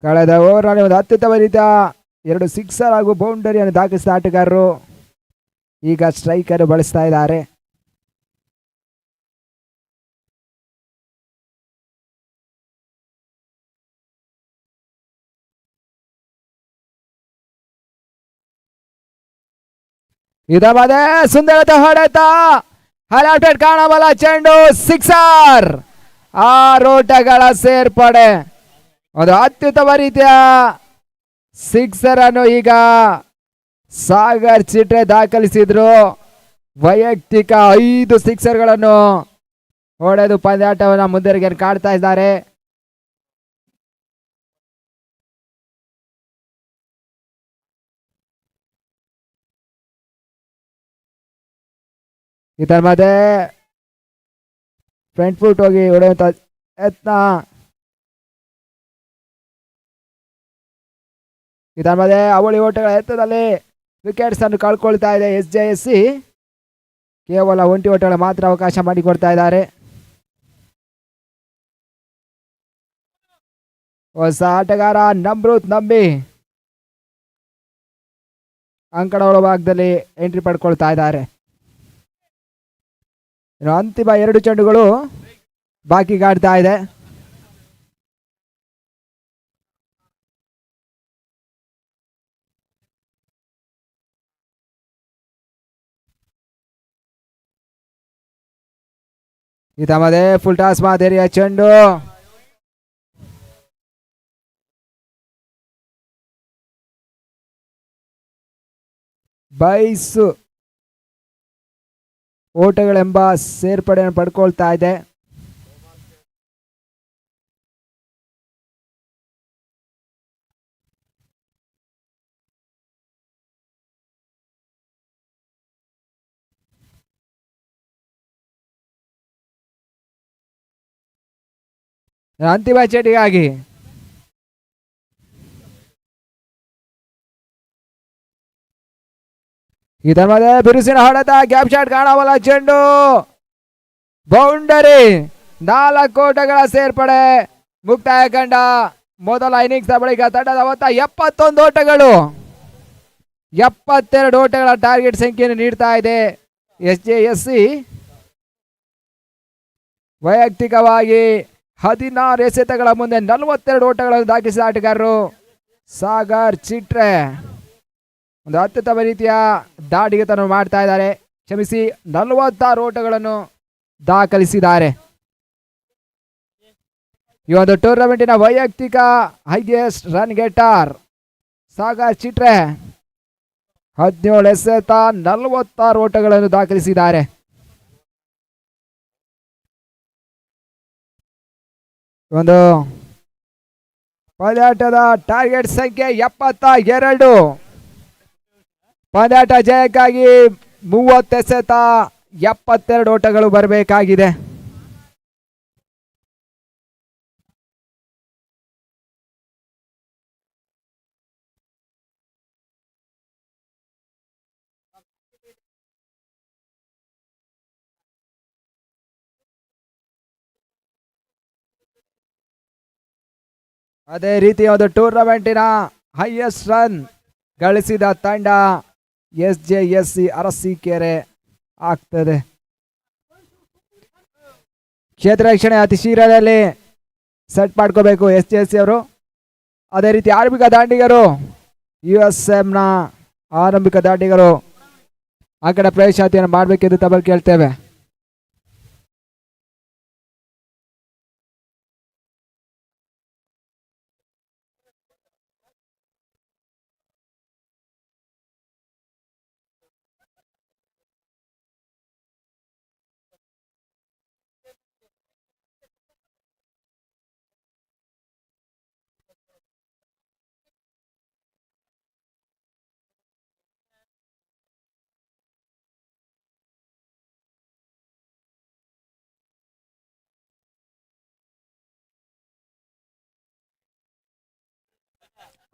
ಕಳೆದ ಓವರ್ನಲ್ಲಿ ಒಂದು ಅತ್ಯುತ್ತಮ ರೀತಿಯ 2 ಸಿಕ್ಸರ್ ಹಾಗೂ ಬೌಂಡರಿಯನ್ನು ದಾಖಲಿಸಿದ ಆಟಗಾರರು ಈಗ ಸ್ಟ್ರೈಕ್ ಅನ್ನು ಬಳಸ್ತಾ ಇದ್ದಾರೆ. ಇದಲ್ಲದೆ ಸುಂದರತೆ ಹೊಡೆತ. ಹೈಲೈಟೆಡ್ ಕಾಣಬಲ್ಲ ಚೆಂಡು ಸಿಕ್ಸರ್. 6 ಓಟಗಳ ಸೇರ್ಪಡೆ. ಒಂದು ಅತ್ಯುತ್ತಮ ರೀತಿಯ ಸಿಕ್ಸರ್ ಅನ್ನು ಈಗ ಸಾಗರ್ ಚಿಟ್ರೆ ದಾಖಲಿಸಿದ್ರು. ವೈಯಕ್ತಿಕ 5 ಸಿಕ್ಸರ್ಗಳನ್ನು ಹೊಡೆದು ಪಂದ್ಯಾಟವನ್ನು ಮುಂದರಿಗೆ ಕಾಡ್ತಾ ಇದ್ದಾರೆ. ಇದರ ಮಧ್ಯೆ ಫ್ರಂಟ್ ಫುಟ್ ಹೋಗಿ ಹೊಡೆಯುವಂತ ಯತ್ನ. ಇದರ ಮಧ್ಯೆ ಅವಳಿ ಓಟಗಳ ಎತ್ತದಲ್ಲಿ ವಿಕೆಟ್ಸ್ ಅನ್ನು ಕಳ್ಕೊಳ್ತಾ ಇದೆ SJSC. ಕೇವಲ ಒಂಟಿ ಓಟಗಳ ಮಾತ್ರ ಅವಕಾಶ ಮಾಡಿಕೊಡ್ತಾ ಇದ್ದಾರೆ. ಹೊಸ ಆಟಗಾರ ನಮ್ರೂತ್ ನಂಬಿ ಅಂಕಣ ಒಳಭಾಗದಲ್ಲಿ ಎಂಟ್ರಿ ಪಡ್ಕೊಳ್ತಾ ಇದ್ದಾರೆ. ಇನ್ನು ಅಂತಿಮ 2 ಚೆಂಡುಗಳು ಬಾಕಿ ಕಾಡ್ತಾ ಇದೆ. ಇದಾಮದೆ ಫುಲ್ ಟಾಸ್ ಮಾದರಿಯ ಚೆಂಡು ಬೈಸು ಓಟಗಳೆಂಬ ಸೇರ್ಪಡೆಯನ್ನು ಪಡ್ಕೊಳ್ತಾ ಇದೆ. ಅಂತಿಮ ಚೆಂಡಿಗಾಗಿ ಇದರ ಮಧ್ಯೆ ಬಿರುಸಿನ ಹೊಡೆತ, ಗ್ಯಾಪ್ ಶಾಟ್ ಕಾಣವಲ್ಲ, ಚೆಂಡು ಬೌಂಡರಿ. 4 ಓಟಗಳ ಸೇರ್ಪಡೆ ಮುಕ್ತಾಯ ಕಂಡ ಮೊದಲ ಇನ್ನಿಂಗ್ಸ್ ಬಳಿಕ ತಂಡದ ಮೊತ್ತ 71 ಓಟಗಳು. 72 ಓಟಗಳ ಟಾರ್ಗೆಟ್ ಸಂಖ್ಯೆಯನ್ನು ನೀಡ್ತಾ ಇದೆ SJSC. ವೈಯಕ್ತಿಕವಾಗಿ 16 ಎಸೆತಗಳ ಮುಂದೆ 42 ಓಟಗಳನ್ನು ದಾಖಲಿಸಿದ ಆಟಗಾರರು ಸಾಗರ್ ಚಿಟ್ರೆ ಒಂದು ಅತ್ಯುತ್ತಮ ರೀತಿಯ ದಾಡಿಗೆತನ ಮಾಡ್ತಾ ಇದ್ದಾರೆ. ಕ್ಷಮಿಸಿ, 46 ಓಟಗಳನ್ನು ದಾಖಲಿಸಿದ್ದಾರೆ. ಈ ಒಂದು ಟೂರ್ನಮೆಂಟಿನ ವೈಯಕ್ತಿಕ ಹೈಯೆಸ್ಟ್ ರನ್ ಗೆಟರ್ ಸಾಗರ್ ಚಿಟ್ರೆ 17 ಎಸೆತ 46 ಓಟಗಳನ್ನು ದಾಖಲಿಸಿದ್ದಾರೆ. ಒಂದು ಪಂದ್ಯಾಟದ ಟಾರ್ಗೆಟ್ ಸಂಖ್ಯೆ 72. ಪಂದ್ಯಾಟ ಜಯಕ್ಕಾಗಿ 30 ಎಸೆತ 72 ಓಟಗಳು ಬರಬೇಕಾಗಿದೆ. ಅದೇ ರೀತಿ ಒಂದು ಟೂರ್ನಮೆಂಟಿನ ಹೈಯೆಸ್ಟ್ ರನ್ ಗಳಿಸಿದ ತಂಡ SJSC ಅರಸೀಕೆರೆ ಆಗ್ತದೆ. ಕ್ಷೇತ್ರ ರಕ್ಷಣೆ ಅತಿ ಶೀಘ್ರದಲ್ಲಿ ಸೆಟ್ ಮಾಡ್ಕೋಬೇಕು SJSC ಅವರು. ಅದೇ ರೀತಿ ಆರಂಭಿಕ ದಾಂಡಿಗರು USMನ ಆರಂಭಿಕ ದಾಂಡಿಗರು ಆ ಕಡೆ ಪ್ರವೇಶಾತಿಯನ್ನು ಮಾಡಬೇಕೆಂದು ತಮ್ಮಲ್ಲಿ ಕೇಳ್ತೇವೆ.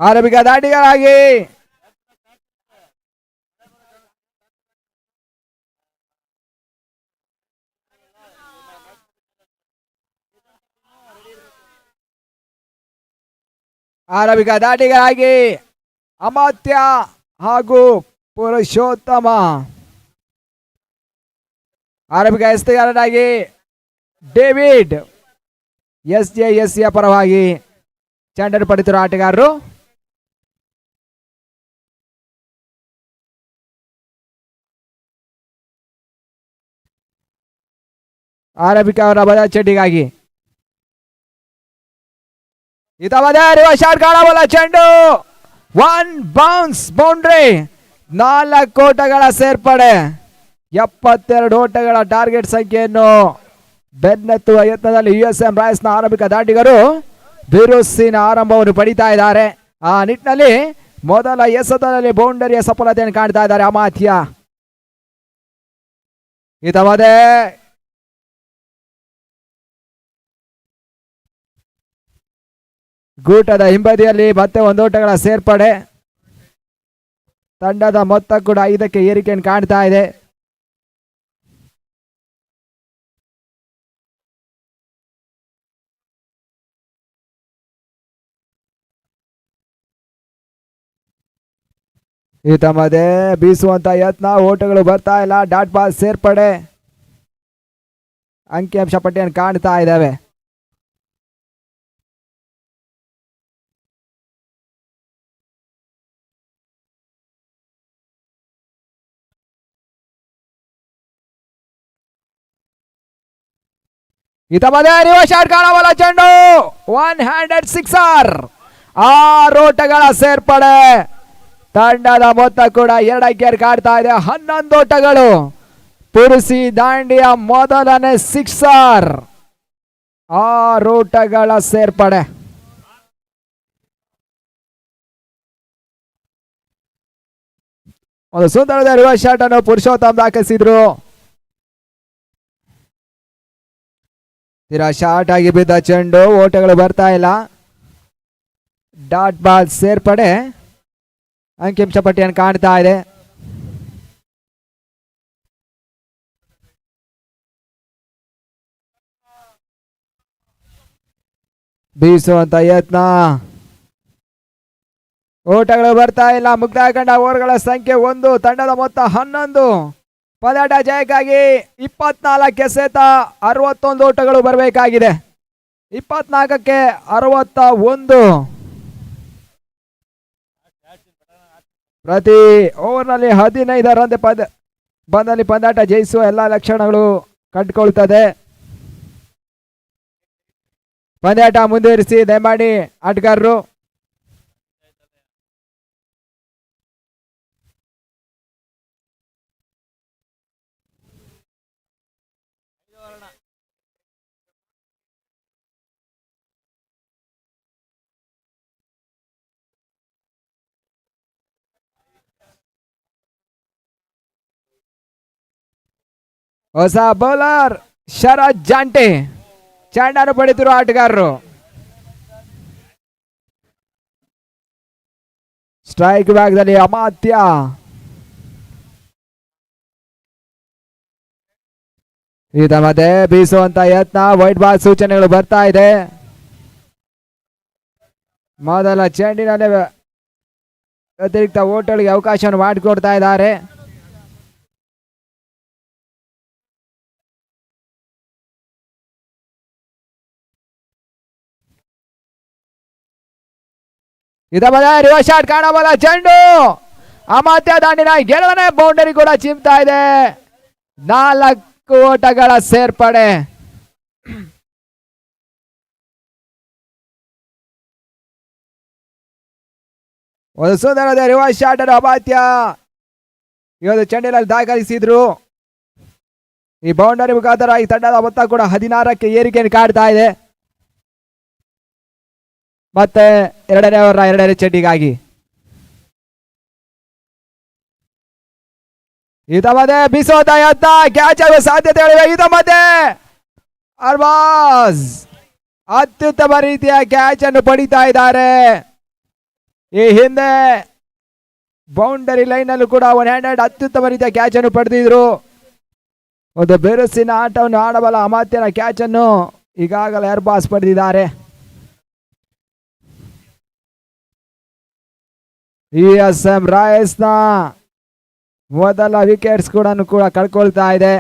ಆರಂಭಿಕ ದಾಂಡಿಗರಾಗಿ ಅಮಾತ್ಯ ಹಾಗೂ ಪುರುಷೋತ್ತಮ. ಆರಂಭಿಕ ಎಸೆತಗಾರರಾಗಿ ಡೇವಿಡ್ SJSC ಪರವಾಗಿ ಚೆಂಡನ್ನು ಪಡೆದಿರುವ ಆಟಗಾರರು. ಆರಂಭಿಕ ಅವರ ಬದ ಚೆಂಡಿಗಾಗಿ ಶಾಟ್ ಕಾಣಬಲ್ಲ, ಚೆಂಡು 1 ಬೌನ್ಸ್ ಬೌಂಡ್ರಿ. 4 ಓಟಗಳ ಸೇರ್ಪಡೆ 72 ಓಟಗಳ ಟಾರ್ಗೆಟ್ ಸಂಖ್ಯೆಯನ್ನು ಬೆನ್ನತ್ತುವ ಯತ್ನದಲ್ಲಿ USM ರಾಯಲ್ಸ್ನ ಆರಂಭಿಕ ದಾಂಡಿಗರು ಬಿರುಸಿನ ಆರಂಭವನ್ನು ಪಡಿತಾ ಇದ್ದಾರೆ. ಆ ನಿಟ್ಟಿನಲ್ಲಿ ಮೊದಲ ಎಸೆತದಲ್ಲಿ ಬೌಂಡರಿಯ ಸಫಲತೆಯನ್ನು ಕಾಣ್ತಾ ಇದ್ದಾರೆ ಅಮಾತ್ಯ. ಇದಮದೆ ಗೂಟದ ಹಿಂಬದಿಯಲ್ಲಿ ಮತ್ತೆ ಒಂದು ಓಟಗಳ ಸೇರ್ಪಡೆ. ತಂಡದ ಮೊತ್ತ ಕೂಡ 5ಕ್ಕೆ ಏರಿಕೆಯನ್ನು ಕಾಣ್ತಾ ಇದೆ. ಈ ತಮ್ಮದೇ ಬೀಸುವಂತ ಯತ್ನ, ಓಟಗಳು ಬರ್ತಾ ಇಲ್ಲ. ಡಾಟ್ ಬಾಲ್ ಸೇರ್ಪಡೆ, ಅಂಕಿಅಂಶ ಪಟ್ಟಿಯನ್ನು ಕಾಣ್ತಾ ಇದ್ದಾವೆ. ಈ ತಮ್ಮದೇ ರಿವರ್ಸ್ ಶಾಟ್ ಕಾಣಬಲ್ಲ ಚೆಂಡು, 1 ಹ್ಯಾಂಡೆಡ್ ಸಿಕ್ಸರ್. 6 ಓಟಗಳ ಸೇರ್ಪಡೆ. ತಂಡದ ಮೊತ್ತ ಕೂಡ 2ಕ್ಕೆ ಕಾಡ್ತಾ ಇದೆ. 11 ಓಟಗಳು. ಪುರುಸಿ ದಾಂಡಿಯ ಮೊದಲನೇ ಸಿಕ್ಸರ್. 6 ಓಟಗಳ ಸೇರ್ಪಡೆ. ಒಂದು ಸುಂದರದ ರಿವರ್ಸ್ ಶಾಟ್ ಅನ್ನು ಪುರುಷೋತ್ತಮ್ ದಾಖಲಿಸಿದ್ರು. ತೀರಾ ಶಾರ್ಟ್ ಆಗಿ ಬಿದ್ದ ಚೆಂಡು, ಓಟಗಳು ಬರ್ತಾ ಇಲ್ಲ. ಡಾಟ್ ಬಾಲ್ ಸೇರ್ಪಡೆ, ಅಂಕಿಅಂಶ ಪಟ್ಟಿಯನ್ನು ಕಾಣ್ತಾ ಇದೆ. ಬೀಸುವಂತ ಯತ್ನ, ಓಟಗಳು ಬರ್ತಾ ಇಲ್ಲ. ಮುಕ್ತಾಯ ಕಂಡ ಓವರ್ಗಳ ಸಂಖ್ಯೆ 1, ತಂಡದ ಮೊತ್ತ 11. ಪದಾಟ ಜಯಕ್ಕಾಗಿ 24 ಎಸೆತ 61 ಓಟಗಳು ಬರಬೇಕಾಗಿದೆ. 24ಕ್ಕೆ 61. ಪ್ರತಿ ಓವರ್ನಲ್ಲಿ 15 ರನ್ ಬಂದಲ್ಲಿ ಪಂದ್ಯಾಟ ಜಯಿಸುವ ಎಲ್ಲ ಲಕ್ಷಣಗಳು ಕಂಡುಕೊಳ್ತದೆ. ಪಂದ್ಯಾಟ ಮುಂದುವರಿಸಿ ದಯಮಾಡಿ ಆಟಗಾರರು. ಹೊಸ ಬೌಲರ್ ಶರತ್ ಜಾಂಟೆ ಚಾಂಡನ್ನು ಪಡೆದಿರುವ ಆಟಗಾರರು. ಸ್ಟ್ರೈಕ್ ಭಾಗದಲ್ಲಿ ಅಮಾತ್ಯ. ಇದ ಮತ್ತೆ ಬೀಸುವಂತ ಯತ್ನ, ವೈಟ್ ಬಾಲ್ ಸೂಚನೆಗಳು ಬರ್ತಾ ಇದೆ. ಮೊದಲ ಚೆಂಡಿನಲ್ಲಿ ಅತಿರಿಕ್ತ ಓಟಗಳಿಗೆ ಅವಕಾಶವನ್ನು ಮಾಡಿಕೊಡ್ತಾ ಇದ್ದಾರೆ. ಇದ ಮೇಲೆ ರಿವರ್ಸ್ ಶಾಟ್ ಕಾಣಬಲ್ಲ ಚೆಂಡು, ಅಮಾತ್ಯ ದಾಂಡಿನ ಗೆಲುವನೇ ಬೌಂಡರಿ ಕೂಡ ಚಿಮ್ತಾ ಇದೆ. 4 ಓಟಗಳ ಸೇರ್ಪಡೆ. ಒಂದು ಸುಂದರದ ರಿವರ್ಸ್ ಶಾಟ್ ಅನ್ನು ಅಮಾತ್ಯ ಇವತ್ತು ಚೆಂಡಿನಲ್ಲಿ ದಾಖಲಿಸಿದ್ರು. ಈ ಬೌಂಡರಿ ಮುಖಾಂತರ ಈ ತಂಡದ ಮೊತ್ತ ಕೂಡ 16ಕ್ಕೆ ಏರಿಕೆಯನ್ನು ಕಾಡ್ತಾ ಇದೆ. ಮತ್ತೆ 2ನೇ ಓವರ್ನ 2ನೇ ಚೆಂಡಿಗಾಗಿ ಈತ ಮಧ್ಯೆ ಬೀಸೋದ ಯತ್ನ, ಕ್ಯಾಚ್ ಆಗುವ ಸಾಧ್ಯತೆಗಳಿವೆ. ಈತ ಮಧ್ಯೆ ಅರ್ಬಾಜ್ ಅತ್ಯುತ್ತಮ ರೀತಿಯ ಕ್ಯಾಚ್ ಅನ್ನು ಪಡಿತಾ ಇದ್ದಾರೆ. ಈ ಹಿಂದೆ ಬೌಂಡರಿ ಲೈನ್ ಅಲ್ಲೂ ಕೂಡ 1 ಹ್ಯಾಂಡೆಡ್ ಅತ್ಯುತ್ತಮ ರೀತಿಯ ಕ್ಯಾಚ್ ಅನ್ನು ಪಡೆದಿದ್ರು. ಒಂದು ಬಿರುಸಿನ ಆಟವನ್ನು ಆಡಬಲ್ಲ ಅಮಾತ್ಯನ ಕ್ಯಾಚ್ ಅನ್ನು ಈಗಾಗಲೇ ಅರ್ಬಾಜ್ ಪಡೆದಿದ್ದಾರೆ. ESM ರಾಯಲ್ಸ್ ನ ಮೊದಲ ವಿಕೆಟ್ಸ್ ಕೂಡ ಕಳ್ಕೊಳ್ತಾ ಇದೆ.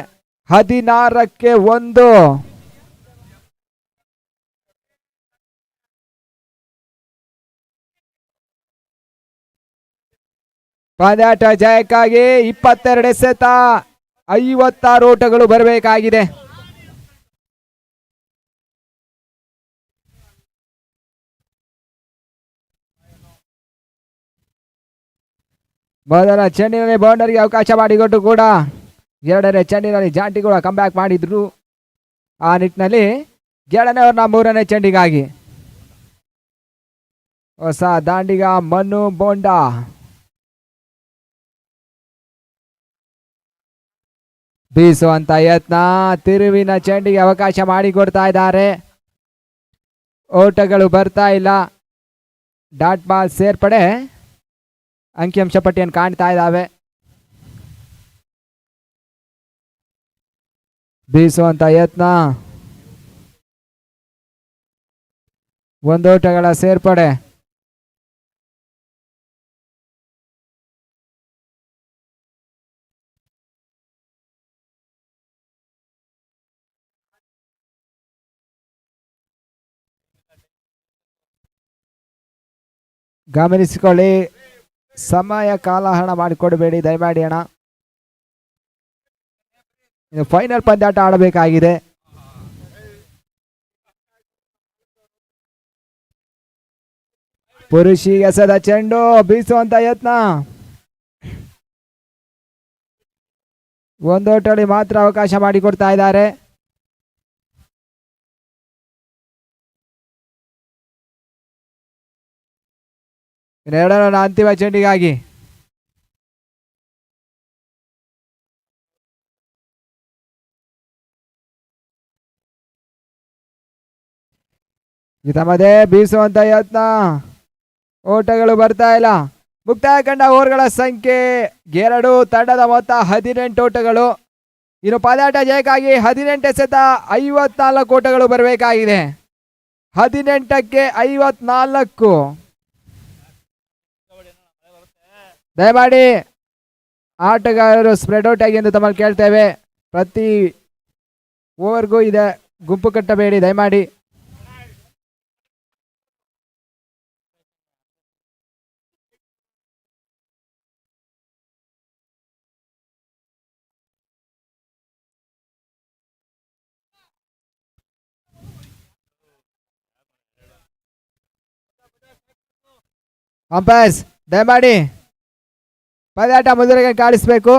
16ಕ್ಕೆ 1. ಪಂದ್ಯಾಟ ಜಯಕ್ಕಾಗಿ 22 ಎಸೆತ 56 ಓಟಗಳು ಬರಬೇಕಾಗಿದೆ. ಮೊದಲ ಚೆಂಡಿನಲ್ಲಿ ಬೌಂಡರಿಗೆ ಅವಕಾಶ ಮಾಡಿಕೊಟ್ಟು ಕೂಡ 2ನೇ ಚೆಂಡಿನಲ್ಲಿ ಜಾಂಟಿ ಕೂಡ ಕಂಬ್ಯಾಕ್ ಮಾಡಿದ್ರು. ಆ ನಿಟ್ಟಿನಲ್ಲಿ 2ನೇ ಓವರ್ನ 3ನೇ ಚೆಂಡಿಗಾಗಿ ಹೊಸ ದಾಂಡಿಗ ಮನ್ನು ಬೋಂಡಾ. ಬೀಸುವಂತ ಯತ್ನ, ತಿರುವಿನ ಚೆಂಡಿಗೆ ಅವಕಾಶ ಮಾಡಿಕೊಡ್ತಾ ಇದ್ದಾರೆ. ಓಟಗಳು ಬರ್ತಾ ಇಲ್ಲ. ಡಾಟ್ ಬಾಲ್ ಸೇರ್ಪಡೆ ಅಂಕಿಅಂಶ ಪಟ್ಟಿಯನ್ನು ಕಾಣ್ತಾ ಇದ್ದಾವೆ. ಬೀಸುವಂತ ಯತ್ನ, ಒಂದೋಟಗಳ ಸೇರ್ಪಡೆ. ಗಮನಿಸಿಕೊಳ್ಳಿ, ಸಮಯ ಕಾಲಹರಣ ಮಾಡಿಕೊಡಬೇಡಿ ದಯಮಾಡಿ ಅಣ್ಣ. ಫೈನಲ್ ಪಂದ್ಯಾಟ ಆಡಬೇಕಾಗಿದೆ. ಪುರುಷಿ ಎಸೆದ ಚೆಂಡು, ಬೀಸುವಂತ ಯತ್ನ, ಒಂದೋಟಲ್ಲಿ ಮಾತ್ರ ಅವಕಾಶ ಮಾಡಿಕೊಡ್ತಾ ಇದ್ದಾರೆ. ಎರಡರ ಅಂತಿಮ ಚೆಂಡಿಗಾಗಿ ತಮ್ಮದೇ ಬೀಸುವಂತ ಯತ್ನ, ಓಟಗಳು ಬರ್ತಾ ಇಲ್ಲ. ಮುಕ್ತಾಯ ಕಂಡ ಓವರ್ಗಳ ಸಂಖ್ಯೆ 2, ತಂಡದ ಮೊತ್ತ 18 ಓಟಗಳು. ಇನ್ನು ಪಂದ್ಯಾಟ ಜಯಕ್ಕಾಗಿ 18 ಎಸೆತ 54 ಓಟಗಳು ಬರಬೇಕಾಗಿದೆ. 18ಕ್ಕೆ 54. ದಯಮಾಡಿ ಆಟಗಾರರು ಸ್ಪ್ರೆಡ್ ಔಟ್ ಆಗಿ ಎಂದು ತಮ್ಮಲ್ಲಿ ಕೇಳ್ತೇವೆ. ಪ್ರತಿ ಓವರ್ಗೂ ಇದೆ, ಗುಂಪು ಕಟ್ಟಬೇಡಿ ದಯಮಾಡಿ. ಅಂಪೈರ್ಸ್ ದಯಮಾಡಿ ಪಂದ್ಯಾಟ ಮುಂದುವರೆಗೆ ಕಾಣಿಸ್ಬೇಕು.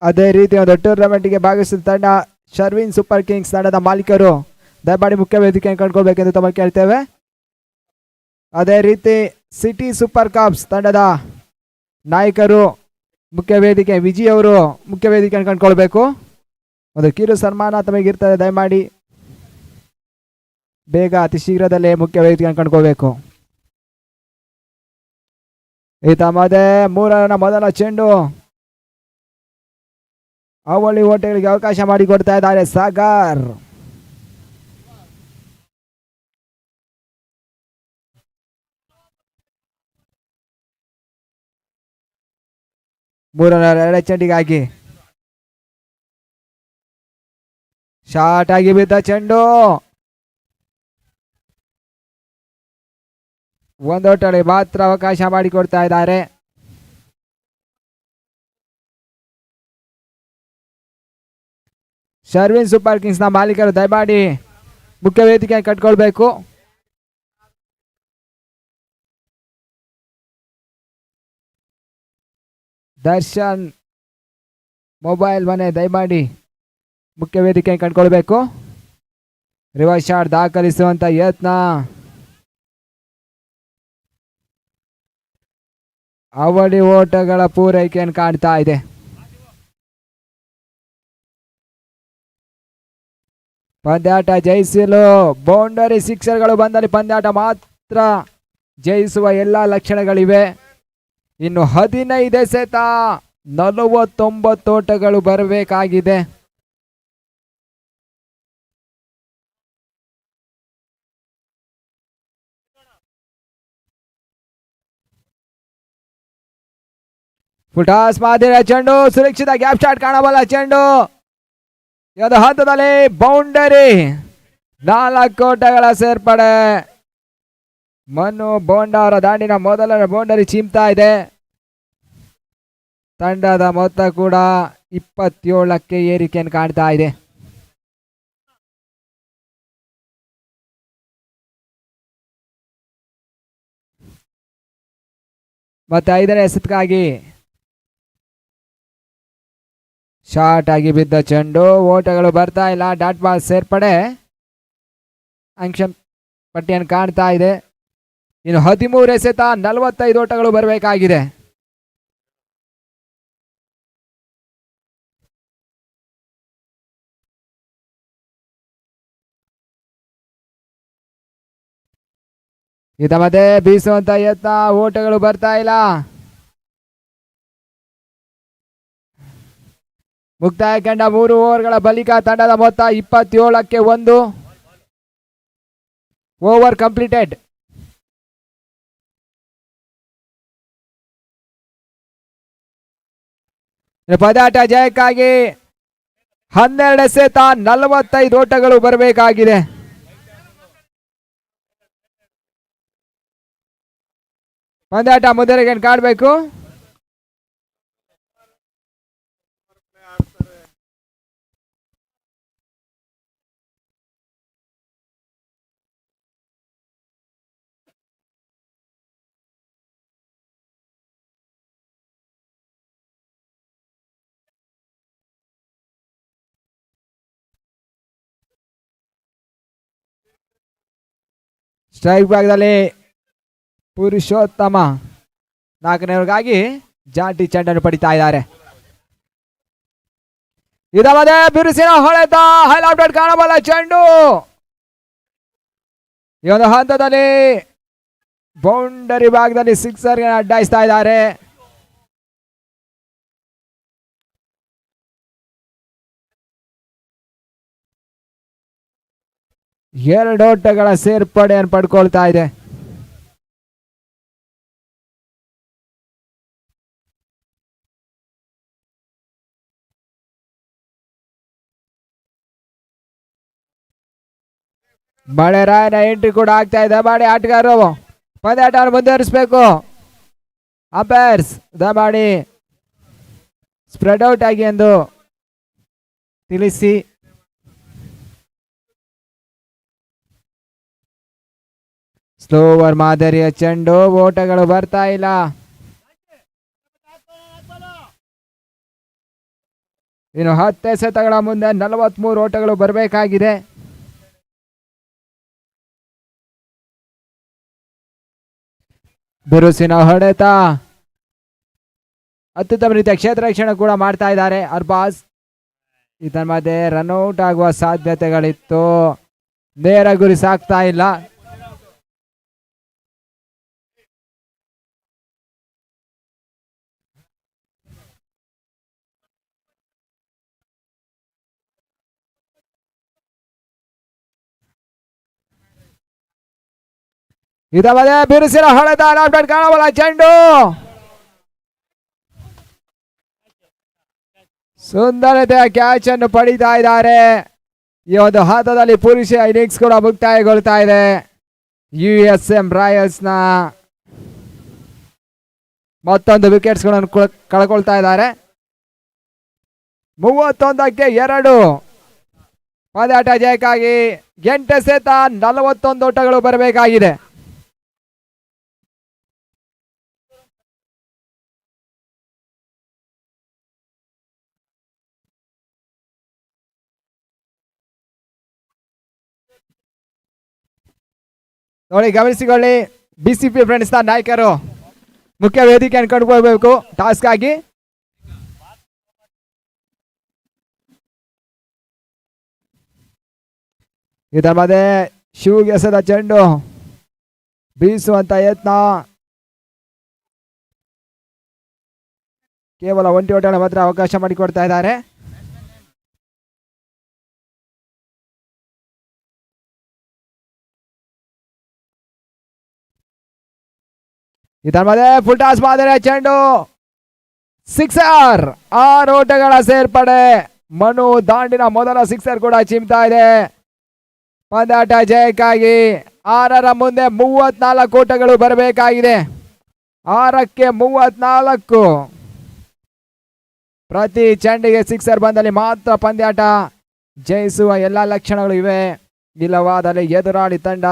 ಅದೇ ರೀತಿ ಒಂದು ಟೂರ್ನಮೆಂಟ್ಗೆ ಭಾಗವಹಿಸಿದ ತಂಡ ಶರ್ವಿನ್ ಸೂಪರ್ ಕಿಂಗ್ಸ್ ತಂಡದ ಮಾಲೀಕರು ದಯಮಾಡಿ ಮುಖ್ಯ ವೇದಿಕೆಯನ್ನು ಕಂಡುಕೊಳ್ಬೇಕೆಂದು ತಮ್ಮ ಕೇಳ್ತೇವೆ. ಅದೇ ರೀತಿ ಸಿಟಿ ಸೂಪರ್ ಕಾಪ್ಸ್ ತಂಡದ ನಾಯಕರು ಮುಖ್ಯ ವೇದಿಕೆ ವಿಜಯ್ ಅವರು ಮುಖ್ಯ ವೇದಿಕೆಯನ್ನು ಕಂಡುಕೊಳ್ಬೇಕು. ಒಂದು ಕಿರು ಸನ್ಮಾನ ತಮಗಿರ್ತದೆ, ದಯಮಾಡಿ ಬೇಗ ಅತಿ ಶೀಘ್ರದಲ್ಲೇ ಮುಖ್ಯ ವೇದಿಕೆಯನ್ನು ಕಂಡುಕೊಳ್ಬೇಕು. ಈ ತಮ್ಮದೇ 3ರ ಮೊದಲ ಚೆಂಡು, ಅವಳಿ ಓಟಗಳಿಗೆ ಅವಕಾಶ ಮಾಡಿಕೊಡ್ತಾ ಇದ್ದಾರೆ ಸಾಗರ್. ಮೂರರ ಎರಡನೇ ಚೆಂಡಿಗಾಗಿ ಶಾರ್ಟ್ ಆಗಿ ಬಿದ್ದ ಚೆಂಡು, ಒಂದೋಟಲ್ಲಿ ಮಾತ್ರ ಅವಕಾಶ ಮಾಡಿಕೊಡ್ತಾ ಇದ್ದಾರೆ. ಶರ್ವಿನ್ ಸೂಪರ್ ಕಿಂಗ್ಸ್ ನ ಮಾಲೀಕರು ದಯಮಾಡಿ ಮುಖ್ಯ ವೇದಿಕೆ ಕಟ್ಕೊಳ್ಬೇಕು. ದರ್ಶನ್ ಮೊಬೈಲ್ ಮನೆ ದಯಮಾಡಿ ಮುಖ್ಯ ವೇದಿಕೆ ಕಂಡುಕೊಳ್ಬೇಕು. ರಿವರ್ಸ್ ಶಾಟ್ ದಾಖಲಿಸುವಂತ ಯತ್ನ, ಅವಳಿ ಓಟಗಳ ಪೂರೈಕೆಯನ್ನು ಕಾಣ್ತಾ ಇದೆ. ಪಂದ್ಯಾಟ ಜಯಿಸಲು ಬೌಂಡರಿ ಸಿಕ್ಸರ್ಗಳು ಬಂದಲ್ಲಿ ಪಂದ್ಯಾಟ ಮಾತ್ರ ಜಯಿಸುವ ಎಲ್ಲ ಲಕ್ಷಣಗಳಿವೆ. ಇನ್ನು 15 ಎಸೆತ 49 ಓಟಗಳು ಬರಬೇಕಾಗಿದೆ. ಫುಟಾಸ್ ಮಾದಿರ ಚೆಂಡು, ಸುರಕ್ಷಿತ ಗ್ಯಾಪ್ ಶಾಟ್ ಕಾಣಬಲ್ಲ ಚೆಂಡು, ಒಂದು ಹಂತದಲ್ಲಿ ಬೌಂಡರಿ, 4 ಓಟಗಳ ಸೇರ್ಪಡೆ. ಮನು ಬೋಂಡಾ ಅವರ ದಾಂಡಿನ ಮೊದಲ ಬೌಂಡರಿ ಚಿಮ್ತಾ ಇದೆ. ತಂಡದ ಮೊತ್ತ ಕೂಡ 27ಕ್ಕೆ ಏರಿಕೆಯನ್ನು ಕಾಣ್ತಾ ಇದೆ. ಮತ್ತೆ 5ನೇ ಎಸೆತಕ್ಕಾಗಿ ಶಾರ್ಟ್ ಆಗಿ ಬಿದ್ದ ಚೆಂಡು, ಓಟಗಳು ಬರ್ತಾ ಇಲ್ಲ. ಡಾಟ್ ಬಾಲ್ ಸೇರ್ಪಡೆ ಅಂಕ್ಷನ್ ಪಟ್ಟಿಯನ್ನು ಕಾಣ್ತಾ ಇದೆ. ಇನ್ನು 13 ಎಸೆತ 45 ಓಟಗಳು ಬರಬೇಕಾಗಿದೆ. ಇದ ಮಧ್ಯೆ ಬೀಸುವಂತ ಯತ್ನ, ಓಟಗಳು ಬರ್ತಾ ಇಲ್ಲ. ಮುಕ್ತಾಯ ಕಂಡ 3 ಓವರ್ಗಳ ಬಳಿಕ ತಂಡದ ಮೊತ್ತ 27ಕ್ಕೆ 1. Over completed. ಪದಾಟ ಜಯಕ್ಕಾಗಿ 12 ಎಸೆತ 45 ಓಟಗಳು ಬರಬೇಕಾಗಿದೆ. ಪಂದ್ಯಾಟ ಮುದರಿಗೆ ಕಾಡಬೇಕು. ಸ್ಟ್ರೈಕ್ ಭಾಗದಲ್ಲಿ ಪುರುಷೋತ್ತಮ 4ನೇವರಿಗಾಗಿ ಜಾಟಿ ಚೆಂಡನ್ನು ಪಡಿತಾ ಇದ್ದಾರೆ. ಇದಲ್ಲದೆ ಬಿರುಸಿನ ಹೊಳೆತ, ಹೈಲೈಟೆಡ್ ಕಾಣಬಲ್ಲ ಚೆಂಡು. ಈ ಒಂದು ಹಂತದಲ್ಲಿ ಬೌಂಡರಿ ಭಾಗದಲ್ಲಿ ಸಿಕ್ಸರ್ ಅಡ್ಡಾಯಿಸ್ತಾ ಇದ್ದಾರೆ. ಎರಡು ಓಟಗಳ ಸೇರ್ಪಡೆಯನ್ನು ಪಡ್ಕೊಳ್ತಾ ಇದೆ. ಮಳೆರಾಯನ ಎಂಟ್ರಿ ಕೂಡ ಆಗ್ತಾ ಇದೆ. ಮಾಡಿ ಆಟಗಾರರು ಪಂದ್ಯಾಟವನ್ನು ಮುಂದುವರಿಸಬೇಕು. ಅಂಪೈರ್ಸ್ ದಯಮಾಡಿ ಸ್ಪ್ರೆಡ್ ಔಟ್ ಆಗಿ ಎಂದು ತಿಳಿಸಿ. ಸ್ಲೋವರ್ ಮಾದರಿಯ ಚೆಂಡು, ಓಟಗಳು ಬರ್ತಾ ಇಲ್ಲ. ಇನ್ನು 10 ಎಸೆತಗಳ ಮುಂದೆ 43 ಓಟಗಳು ಬರಬೇಕಾಗಿದೆ. ಬಿರುಸಿನ ಹೊಡೆತ, ಅತ್ಯುತ್ತಮ ರೀತಿಯ ಕ್ಷೇತ್ರ ರಕ್ಷಣೆ ಕೂಡ ಮಾಡ್ತಾ ಇದ್ದಾರೆ ಅರ್ಬಾಜ್. ಇದರ ಮಧ್ಯೆ ರನ್ಔಟ್ ಆಗುವ ಸಾಧ್ಯತೆಗಳಿತ್ತು, ನೇರ ಗುರಿ ಸಾಕ್ತಾ ಇಲ್ಲ. ಇದಲ್ಲದೆ ಬಿರುಸಿನ ಹೊಳೆತ, ಕಾಣಬಲ್ಲ ಚೆಂಡು, ಸುಂದರತೆಯ ಕ್ಯಾಚ್ ಅನ್ನು ಪಡಿತಾ ಇದ್ದಾರೆ. ಈ ಒಂದು ಹಂತದಲ್ಲಿ ಪುರುಷ ಇನ್ನಿಂಗ್ಸ್ ಕೂಡ ಮುಕ್ತಾಯಗೊಳ್ತಾ ಇದೆ. USM ರಾಯಲ್ಸ್ ನ ಮತ್ತೊಂದು ವಿಕೆಟ್ಸ್ ಗಳನ್ನು ಕಳ್ಕೊಳ್ತಾ ಇದ್ದಾರೆ. 31ಕ್ಕೆ 2 ಪಂದ್ಯಾಟ ಜಯಕ್ಕಾಗಿ 8 ಎಸೆತ 41 ಓಟಗಳು ಬರಬೇಕಾಗಿದೆ. ನೋಡಿ, ಗಮನಿಸಿಕೊಳ್ಳಿ, BCP ಫ್ರೆಂಡ್ಸ್ ನ ನಾಯಕರು ಮುಖ್ಯ ವೇದಿಕೆಯನ್ನು ಕಂಡುಕೊಳ್ಬೇಕು ಟಾಸ್ಕ್ ಆಗಿ. ಇದರ ಮಧ್ಯೆ ಶಿವಗೆ ಎಸೆದ ಚೆಂಡು, ಬೀಸುವಂತ ಯತ್ನ, ಕೇವಲ 1 ಓಟಗಳ ಮಾತ್ರ ಅವಕಾಶ ಮಾಡಿಕೊಡ್ತಾ ಇದ್ದಾರೆ. ಇದರ ಮಧ್ಯೆ ಫುಲ್ ಟಾಸ್ ಮಾದರಿಯ ಚೆಂಡು, ಸಿಕ್ಸರ್. 6 ಓಟಗಳ ಸೇರ್ಪಡೆ. ಮನು ದಾಂಡಿನ ಮೊದಲ ಸಿಕ್ಸರ್ ಕೂಡ ಚಿಮ್ತಾ ಇದೆ. ಪಂದ್ಯಾಟ ಜಯಕ್ಕಾಗಿ 6ರ ಮುಂದೆ 34 ಓಟಗಳು ಬರಬೇಕಾಗಿದೆ. 6ಕ್ಕೆ 34. ಪ್ರತಿ ಚೆಂಡಿಗೆ ಸಿಕ್ಸರ್ ಬಂದಲ್ಲಿ ಮಾತ್ರ ಪಂದ್ಯಾಟ ಜಯಿಸುವ ಎಲ್ಲ ಲಕ್ಷಣಗಳು ಇವೆ. ಇಲ್ಲವಾದಲ್ಲಿ ಎದುರಾಳಿ ತಂಡ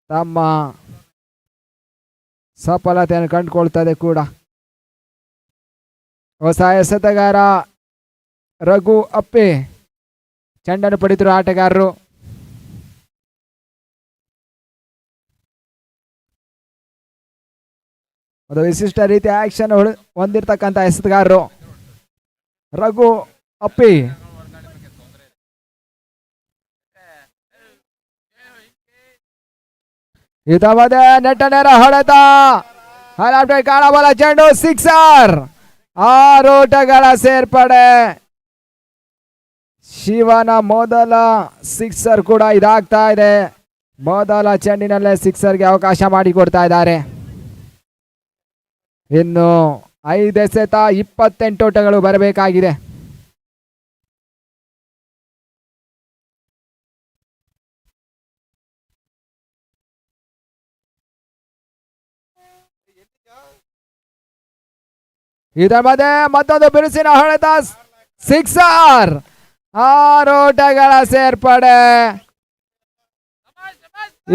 ತಮ್ಮ ಸಫಲತೆಯನ್ನು ಕಂಡುಕೊಳ್ತದೆ ಕೂಡ. ಹೊಸ ಎಸೆತಗಾರ ರಘು ಅಪ್ಪೆ ಚೆಂಡನ್ನು ಪಡೆದಿರುವ ಆಟಗಾರರು. ಒಂದು ವಿಶಿಷ್ಟ ರೀತಿಯ ಆಕ್ಷನ್ ಹೊಂದಿರತಕ್ಕಂತ ಎಸೆತಗಾರರು ರಘು ಅಪ್ಪಿ. ಇದ ಮಧ್ಯೆ ನೆಟ್ಟ ನೇರ ಹೊಡೆತ ಕಾಣಬಲ್ಲ ಚೆಂಡು ಸಿಕ್ಸರ್. 6 ಓಟಗಳ ಸೇರ್ಪಡೆ. ಶಿವನ ಮೊದಲ ಸಿಕ್ಸರ್ ಕೂಡ ಇದಾಗ್ತಾ ಇದೆ. ಮೊದಲ ಚೆಂಡಿನಲ್ಲೇ ಸಿಕ್ಸರ್ಗೆ ಅವಕಾಶ ಮಾಡಿಕೊಡ್ತಾ ಇದ್ದಾರೆ. ಇನ್ನು 5 ಎಸೆತ 28 ಓಟಗಳು ಬರಬೇಕಾಗಿದೆ. ಇದರ ಮಧ್ಯೆ ಮತ್ತೊಂದು ಬಿರುಸಿನ ಹೊಡೆತ ಸಿಕ್ಸರ್. 6 ಓಟಗಳ ಸೇರ್ಪಡೆ.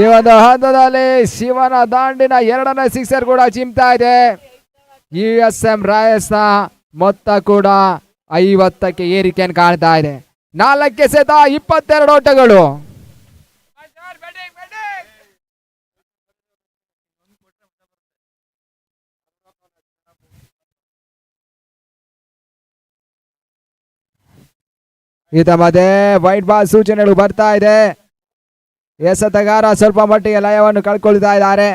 ಈ ಒಂದು ಹಂತದಲ್ಲಿ ಶಿವನ ದಾಂಡಿನ 2ನೇ ಸಿಕ್ಸರ್ ಕೂಡ ಚಿಮ್ತಾ ಇದೆ. USM ರಾಯಸ್ನ ಮೊತ್ತ ಕೂಡ 50ಕ್ಕೆ ಏರಿಕೆಯನ್ನು ಕಾಣ್ತಾ ಇದೆ. 4 ಎಸೆತ 22 ಓಟಗಳು. ಇದ ಮಧ್ಯೆ ವೈಟ್ ಬಾಲ್ ಸೂಚನೆಗಳು ಬರ್ತಾ ಇದೆ. ಎಸೆತಗಾರ ಸ್ವಲ್ಪ ಮಟ್ಟಿಗೆ ಲಯವನ್ನು ಕಳ್ಕೊಳ್ತಾ ಇದ್ದಾರೆ.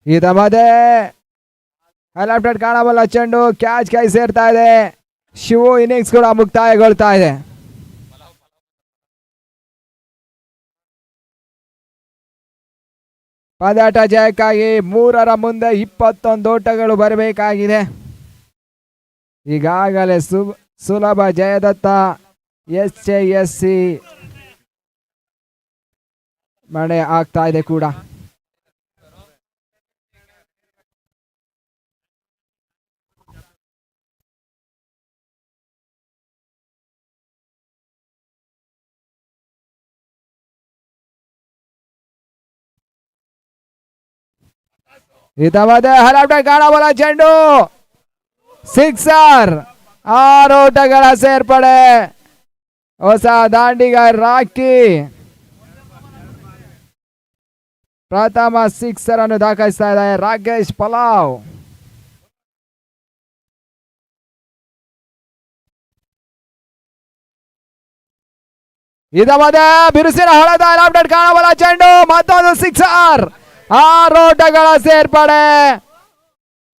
ಇದ ಮಧ್ಯೆ ಅಲಾಪ್ಟೆಡ್ ಕಾಣಬಲ್ಲ ಚೆಂಡು ಕ್ಯಾಚ್ ಕೈ ಸೇರ್ತಾ ಇದೆ. ಶಿವು ಇನ್ನಿಂಗ್ಸ್ ಕೂಡ ಮುಕ್ತಾಯಗೊಳ್ತಾ ಇದೆ. ಪಂದ್ಯಾಟ ಜಯಕ್ಕಾಗಿ 3ರ ಮುಂದೆ 21 ಓಟಗಳು ಬರಬೇಕಾಗಿದೆ. ಈಗಾಗಲೇ ಸುಲಭ ಜಯದತ್ತ SJSC ಮಣೆ ಆಗ್ತಾ ಇದೆ ಕೂಡ. ಇದ ಮಧ್ಯೆ ಹಲಾಪ್ಟೆಡ್ ಕಾಣಬಲ್ಲ ಚೆಂಡು ಸಿಕ್ಸರ್. 6 ಓಟಗಳ ಸೇರ್ಪಡೆ. ಹೊಸ ದಾಂಡಿಗ ರಾಕಿ ಪ್ರಥಮ ಸಿಕ್ಸರ್ ಅನ್ನು ದಾಖಲಿಸ್ತಾ ಇದ್ದಾರೆ. ರಾಕೇಶ್ ಪಲಾವ್. ಇದ ಮಧ್ಯೆ ಬಿರುಸಿನ ಹೊಡೆತ ಹಲಾಪ್ಟೆಡ್ ಕಾಣಬಲ್ಲ ಚೆಂಡು ಮತ್ತೊಂದು ಸಿಕ್ಸರ್. 6 ಓಟಗಳ ಸೇರ್ಪಡೆ.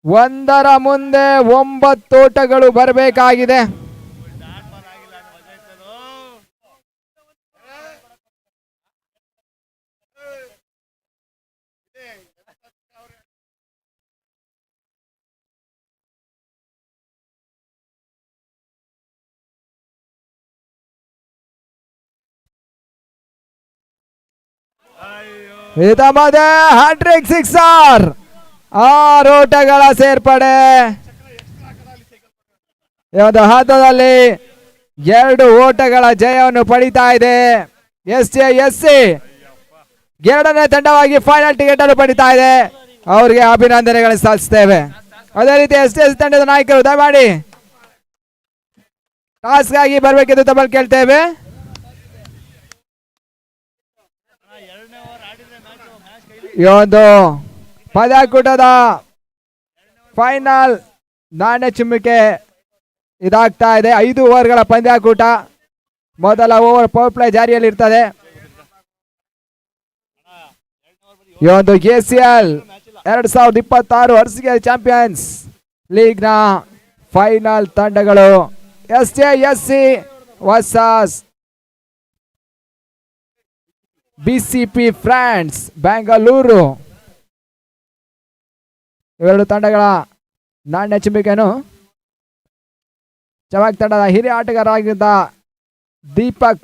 1ರ ಮುಂದೆ 9 ಓಟಗಳು ಬರಬೇಕಾಗಿದೆ. ಇದ ಮಧ್ಯೆ ಹ್ಯಾಟ್ರಿಕ್ ಸಿಕ್ಸರ್. 6 ಓಟಗಳ ಸೇರ್ಪಡೆ. ಈ ಒಂದು ಹಂತದಲ್ಲಿ 2 ಓಟಗಳ ಜಯವನ್ನು ಪಡಿತಾ ಇದೆ. SJSC 2ನೇ ತಂಡವಾಗಿ ಫೈನಲ್ ಟಿಕೆಟ್ ಅನ್ನು ಪಡಿತಾ ಇದೆ. ಅವರಿಗೆ ಅಭಿನಂದನೆಗಳನ್ನು ಸಲ್ಲಿಸುತ್ತೇವೆ. ಅದೇ ರೀತಿ SJSC ತಂಡದ ನಾಯಕರು ದಯಮಾಡಿ ಟಾಸ್ಕ್ ಆಗಿ ಬರಬೇಕೆಂದು ತಮ್ಮಲ್ಲಿ ಕೇಳ್ತೇವೆ. ಈ ಒಂದು ಪಂದ್ಯಾಕೂಟದ ಫೈನಲ್ ನಾಣ್ಯ ಚಿಮ್ಮಿಕೆ ಇದಾಗ್ತಾ ಇದೆ. 5 ಓವರ್ಗಳ ಪಂದ್ಯಾಕೂಟ. ಮೊದಲ ಓವರ್ ಪವರ್ ಪ್ಲೇ ಜಾರಿಯಲ್ಲಿ ಇರ್ತದೆ. ಈ ಒಂದು ACL 2026 RCL ಚಾಂಪಿಯನ್ಸ್ ಲೀಗ್ನ ಫೈನಲ್ ತಂಡಗಳು SJSC versus BCP France Bengaluru. ಇವೆರಡು ತಂಡಗಳ ನಾಣ್ಯ ಚಿಮ್ಮಿಕೆಯನ್ನು ಚವಾಕ್ ತಂಡದ ಹಿರಿಯ ಆಟಗಾರರಾಗಿದ್ದ ದೀಪಕ್